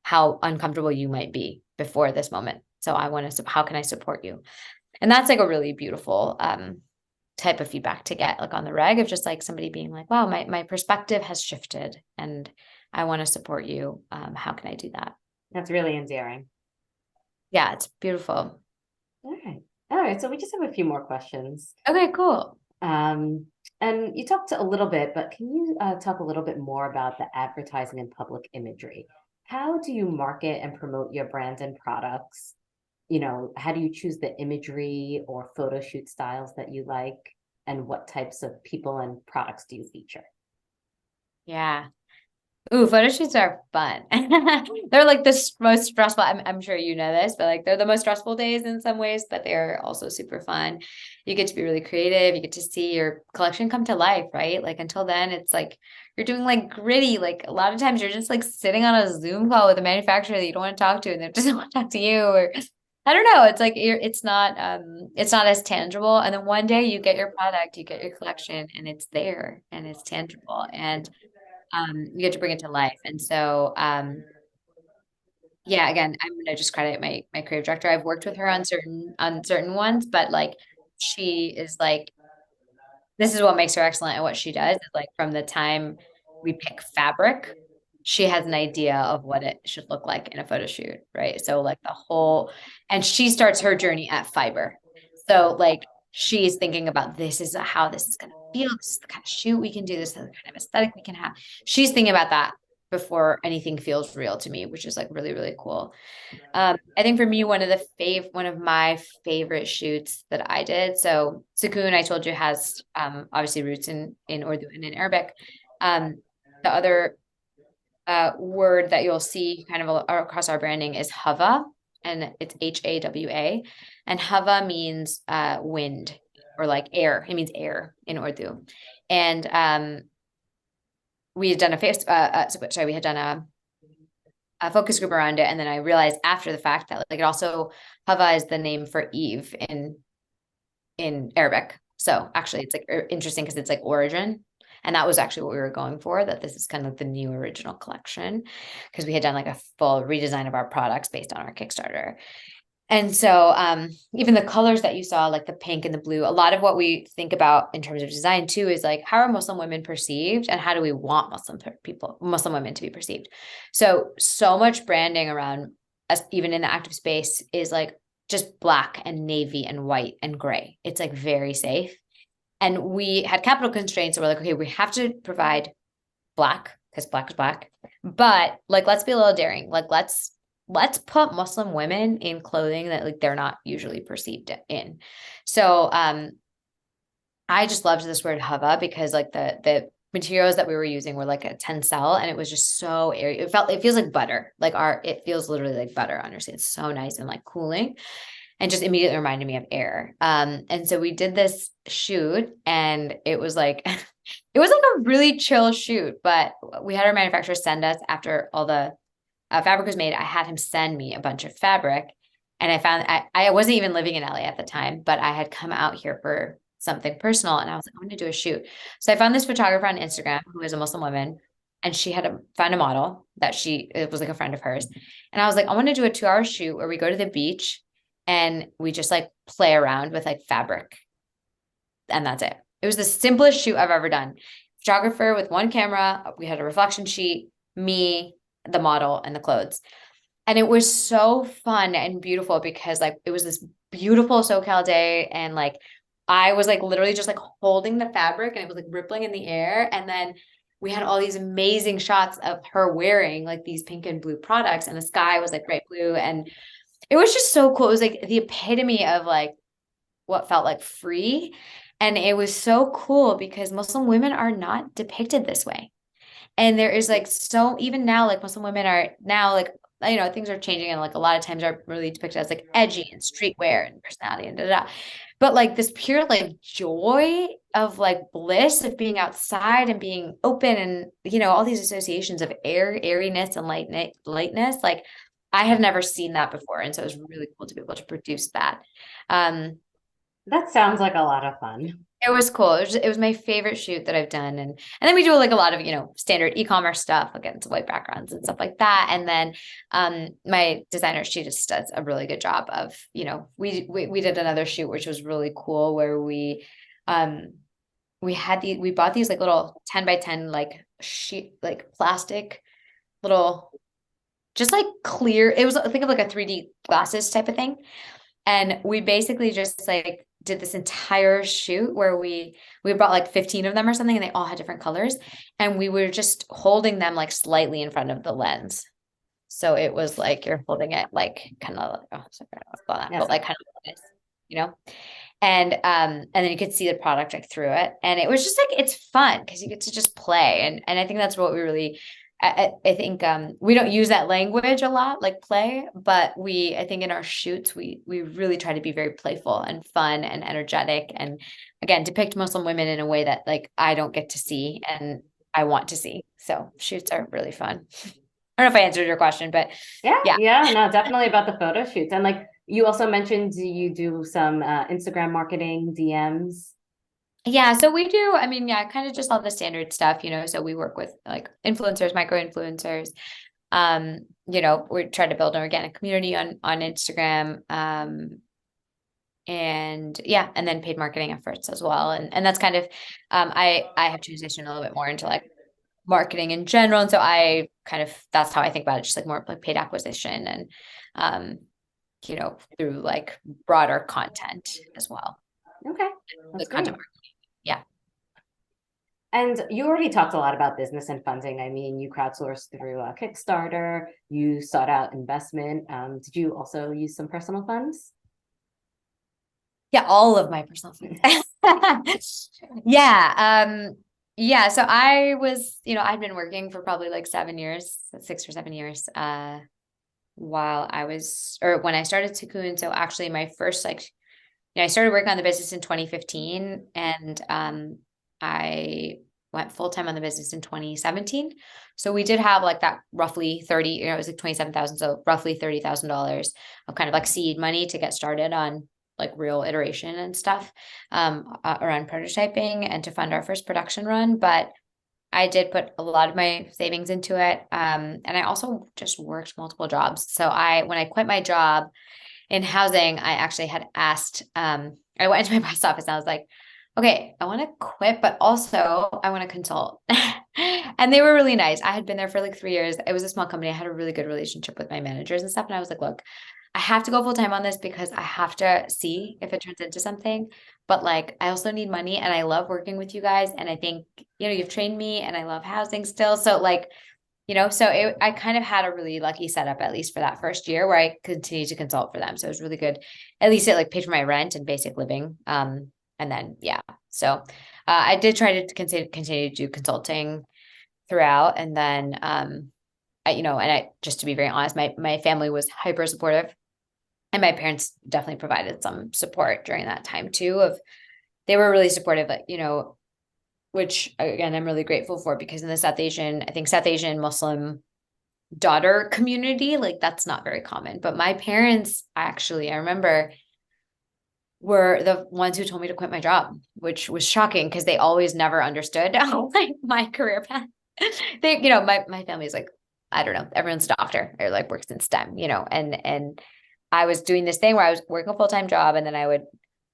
how uncomfortable you might be before this moment. So I want to, how can I support you? And that's like a really beautiful type of feedback to get like on the reg of just like somebody being like, wow, my perspective has shifted and I want to support you. How can I do that? that's really endearing. Yeah, it's beautiful. All right. All right. So we just have a few more questions. Okay, cool. Um, and you talked a little bit, but can you talk a little bit more about the advertising and public imagery? How do you market and promote your brands and products? You know, how do you choose the imagery or photo shoot styles that you like? And what types of people and products do you feature? Yeah. Ooh, photo shoots are fun. They're like the most stressful. I'm sure you know this, but like they're the most stressful days in some ways, but they're also super fun. You get to be really creative. You get to see your collection come to life, right? Like until then, it's like you're doing like gritty. Like a lot of times you're just like sitting on a Zoom call with a manufacturer that you don't want to talk to and they just want to talk to you, or I don't know. It's like it's not as tangible. And then one day you get your product, you get your collection and it's there and it's tangible. And you get to bring it to life. And so, yeah, again, I'm gonna just credit my creative director. I've worked with her on certain ones, but like she is like this is what makes her excellent at what she does. Is like from the time we pick fabric, she has an idea of what it should look like in a photo shoot, right? So like the whole, and she starts her journey at fiber. So like she's thinking about this is how this is going to feel. This is the kind of shoot we can do. This is the kind of aesthetic we can have. She's thinking about that before anything feels real to me, which is like really, really cool. I think for me, one of my favorite shoots that I did. So Sukoon, I told you, has obviously roots in Urdu and in Arabic. The other word that you'll see kind of across our branding is Hava, and it's HAWA, and Hava means wind or like air. It means air in Urdu, and we had done we had done a focus group around it. And then I realized after the fact that like it also Hava is the name for Eve in Arabic. So actually it's like interesting because it's like origin. And that was actually what we were going for, that this is kind of the new original collection because we had done like a full redesign of our products based on our Kickstarter. And so even the colors that you saw, like the pink and the blue, a lot of what we think about in terms of design too is like, how are Muslim women perceived and how do we want Muslim women to be perceived? So much branding around us, even in the active space, is like just black and navy and white and gray. It's like very safe. And we had capital constraints. So we're like, okay, we have to provide black because black is black, but like, let's be a little daring. Like, let's put Muslim women in clothing that like they're not usually perceived in. So I just loved this word hava because like the materials that we were using were like a tencel, and it was just so airy. It feels like butter. It feels literally like butter on your skin. It's so nice and like cooling, and just immediately reminded me of air. And so we did this shoot, and it was like it was like a really chill shoot, but we had our manufacturer send us, after all the fabric was made, I had him send me a bunch of fabric. And I found I wasn't even living in LA at the time, but I had come out here for something personal, and I was like, I want to do a shoot. So I found this photographer on Instagram who is a Muslim woman, and she had found a model that it was like a friend of hers. And I was like, I want to do a 2-hour shoot where we go to the beach and we just like play around with like fabric. And that's it. It was the simplest shoot I've ever done. Photographer with one camera. We had a reflection sheet, me, the model, and the clothes. And it was so fun and beautiful because like it was this beautiful SoCal day, and like I was like literally just like holding the fabric, and it was like rippling in the air. And then we had all these amazing shots of her wearing like these pink and blue products, and the sky was like bright blue, and it was just so cool. It was like the epitome of like what felt like free. And it was so cool because Muslim women are not depicted this way. And there is like, so even now, like Muslim women are now like, things are changing, and like a lot of times are really depicted as like edgy and streetwear and personality and da. But like this pure like joy of like bliss of being outside and being open, and all these associations of airiness and lightness. Like I had never seen that before. And so it was really cool to be able to produce that. That sounds like a lot of fun. It was cool. It was my favorite shoot that I've done. And then we do like a lot of, standard e-commerce stuff against white backgrounds and stuff like that. And then my designer, she just does a really good job of, we did another shoot, which was really cool, where we bought these like little 10 by 10 like sheet, like plastic little, just like clear. It was, think of like a 3D glasses type of thing. And we basically just like did this entire shoot where we brought like 15 of them or something, and they all had different colors. And we were just holding them like slightly in front of the lens. So it was like you're holding it like kind of, oh, sorry, I don't know about that, Yes. but like kind of like this, and then you could see the product like through it. And it was just like, it's fun because you get to just play. And I think that's what we really, I think we don't use that language a lot, like play, but I think in our shoots, we really try to be very playful and fun and energetic, and again, depict Muslim women in a way that like I don't get to see and I want to see. So shoots are really fun. I don't know if I answered your question, but Yeah, no, definitely about the photo shoots. And like you also mentioned, you do some Instagram marketing, DMs. Yeah, so we do, I mean, yeah, kind of just all the standard stuff, so we work with like influencers, micro influencers. We try to build an organic community on Instagram. And yeah, and then paid marketing efforts as well. And that's kind of I have transitioned a little bit more into like marketing in general. And so that's how I think about it, just like more like paid acquisition and through like broader content as well. Okay, The that's great. content marketing. Yeah. And you already talked a lot about business and funding. I mean, you crowdsourced through Kickstarter, you sought out investment. Did you also use some personal funds? Yeah, all of my personal funds. Yeah. Yeah. So I was, I'd been working for probably like 7 years, 6 or 7 years, when I started Sukoon. So actually my first I started working on the business in 2015, and I went full-time on the business in 2017. So we did have like that roughly 30, it was like 27,000. So roughly $30,000 of kind of like seed money to get started on like real iteration and stuff around prototyping and to fund our first production run. But I did put a lot of my savings into it. And I also just worked multiple jobs. So when I quit my job in housing, I actually had asked, I went into my boss office and I was like, okay, I want to quit, but also I want to consult. And they were really nice. I had been there for like 3 years. It was a small company. I had a really good relationship with my managers and stuff. And I was like, look, I have to go full time on this because I have to see if it turns into something. But like, I also need money, and I love working with you guys. And I think, you've trained me, and I love housing still. So like, I kind of had a really lucky setup, at least for that first year, where I continued to consult for them. So it was really good. At least it like paid for my rent and basic living. And then, yeah. So I did try to continue to do consulting throughout. And then, and I, just to be very honest, my family was hyper supportive, and my parents definitely provided some support during that time too. They were really supportive, which again, I'm really grateful for, because in the South Asian Muslim daughter community, like that's not very common. But my parents actually, I remember, were the ones who told me to quit my job, which was shocking because they always never understood like my career path. My family's like, I don't know, everyone's a doctor or like works in STEM, and I was doing this thing where I was working a full-time job, and then I would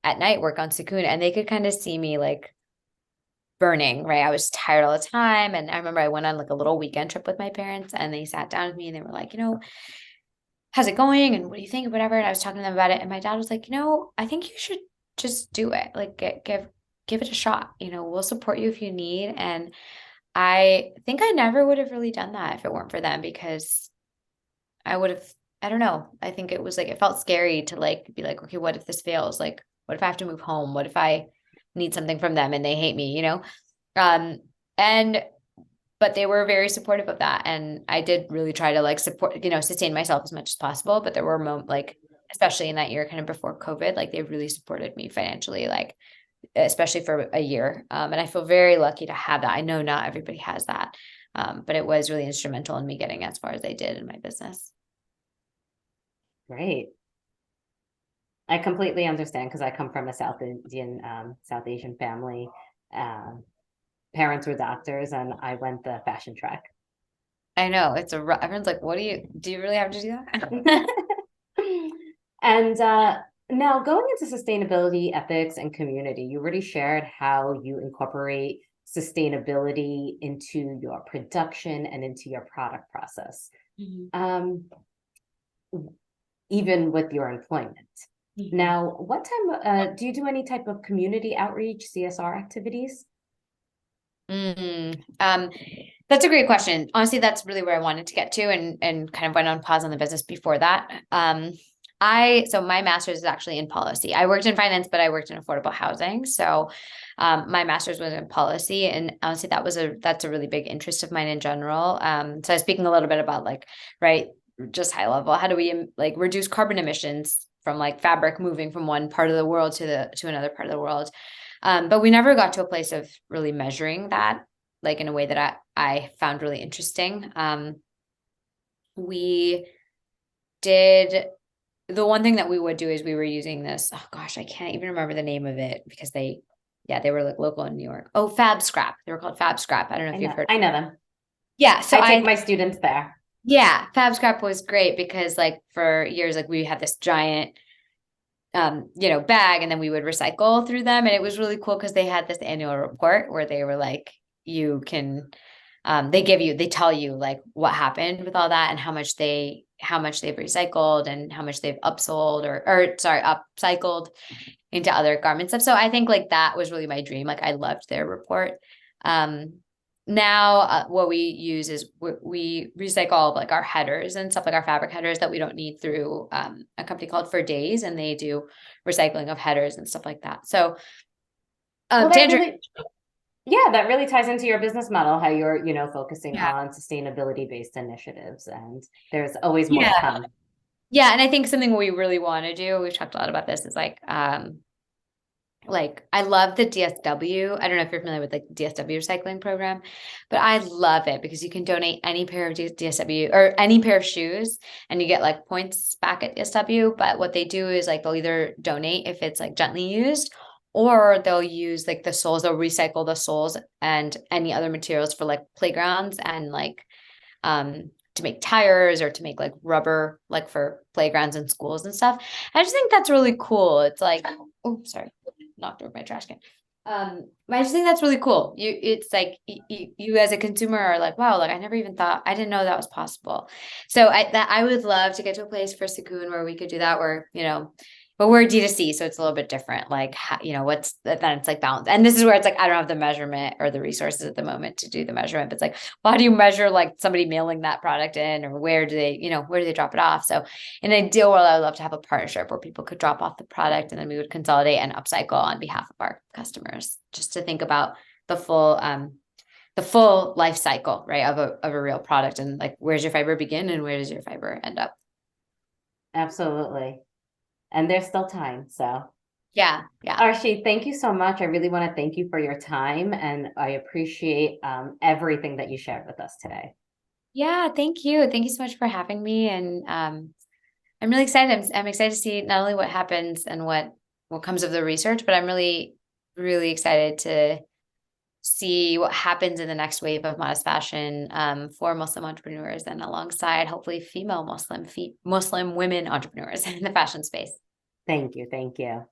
at night work on Sukoon, and they could kind of see me like burning, right? I was tired all the time. And I remember I went on like a little weekend trip with my parents, and they sat down with me and they were like, how's it going? And what do you think? Whatever. And I was talking to them about it. And my dad was like, I think you should just do it. Like give it a shot. We'll support you if you need. And I think I never would have really done that if it weren't for them, because I would have, I don't know. I think it was like, it felt scary to like be like, okay, what if this fails? Like, what if I have to move home? What if I need something from them and they hate me? Um, and but they were very supportive of that. And I did really try to like support, sustain myself as much as possible. But there were moments like, especially in that year, kind of before COVID, like they really supported me financially, like, especially for a year. And I feel very lucky to have that. I know not everybody has that. But it was really instrumental in me getting as far as I did in my business. Great. I completely understand because I come from a South Asian family. Um, Parents were doctors, and I went the fashion track. I know everyone's like, do you really have to do that? And now going into sustainability, ethics, and community, you already shared how you incorporate sustainability into your production and into your product process, Mhm. even with your employment. Mhm. Now, what time do you do any type of community outreach, CSR activities? That's a great question. Honestly, that's really where I wanted to get to, and kind of went on pause on the business before that. So my master's is actually in policy. I worked in finance, but I worked in affordable housing. So my master's was in policy, and honestly, that's a really big interest of mine in general. So I was speaking a little bit about like, right, just high level, how do we like reduce carbon emissions from like fabric moving from one part of the world to another part of the world. But we never got to a place of really measuring that, like in a way that I found really interesting. We did The one thing that we would do is we were using this. Oh gosh, I can't even remember the name of it, because they were like local in New York. Oh, Fab Scrap. They were called Fab Scrap. I don't know if you've heard. I know them. Yeah. So I take my students there. yeah, Fab Scrap was great because like for years, like we had this giant bag, and then we would recycle through them. And it was really cool because they had this annual report where they were like, you can, they tell you like what happened with all that, and how much they've recycled, and how much they've upsold or sorry, upcycled into other garment stuff. So I think like that was really my dream. Like I loved their report. Um, Now what we use is we recycle all of like our headers and stuff, like our fabric headers that we don't need, through a company called For Days, and they do recycling of headers and stuff like that. So Well, Tandra, that really ties into your business model, how you're, focusing yeah, on sustainability-based initiatives, and there's always more to yeah, come. yeah. And I think something we really want to do, we've talked a lot about this, is like I love the DSW. I don't know if you're familiar with like the DSW recycling program, but I love it because you can donate any pair of DSW or any pair of shoes, and you get like points back at DSW. But what they do is like they'll either donate if it's like gently used, or they'll use like the soles, they'll recycle the soles and any other materials for like playgrounds, and like to make tires, or to make like rubber, like for playgrounds and schools and stuff. I just think that's really cool. It's like, oh, sorry, knocked over my trash can. But I just think that's really cool. It's like you as a consumer are like, wow, like I never even thought, I didn't know that was possible. So I would love to get to a place for Sukoon where we could do that, where, but we're D2C, so it's a little bit different. Like, how, what's then it's like balance. And this is where it's like, I don't have the measurement or the resources at the moment to do the measurement, but it's like, well, how do you measure like somebody mailing that product in, or where do they drop it off? So in an ideal world, I would love to have a partnership where people could drop off the product and then we would consolidate and upcycle on behalf of our customers, just to think about the full life cycle, right, of a real product, and like, where's your fiber begin and where does your fiber end up? Absolutely. And there's still time. So, Yeah. Yeah. Arshi, thank you so much. I really want to thank you for your time, and I appreciate everything that you shared with us today. Yeah. Thank you. Thank you so much for having me. And I'm really excited. I'm excited to see not only what happens and what comes of the research, but I'm really, really excited to see what happens in the next wave of modest fashion for Muslim entrepreneurs, and alongside hopefully female Muslim women entrepreneurs in the fashion space. Thank you. Thank you.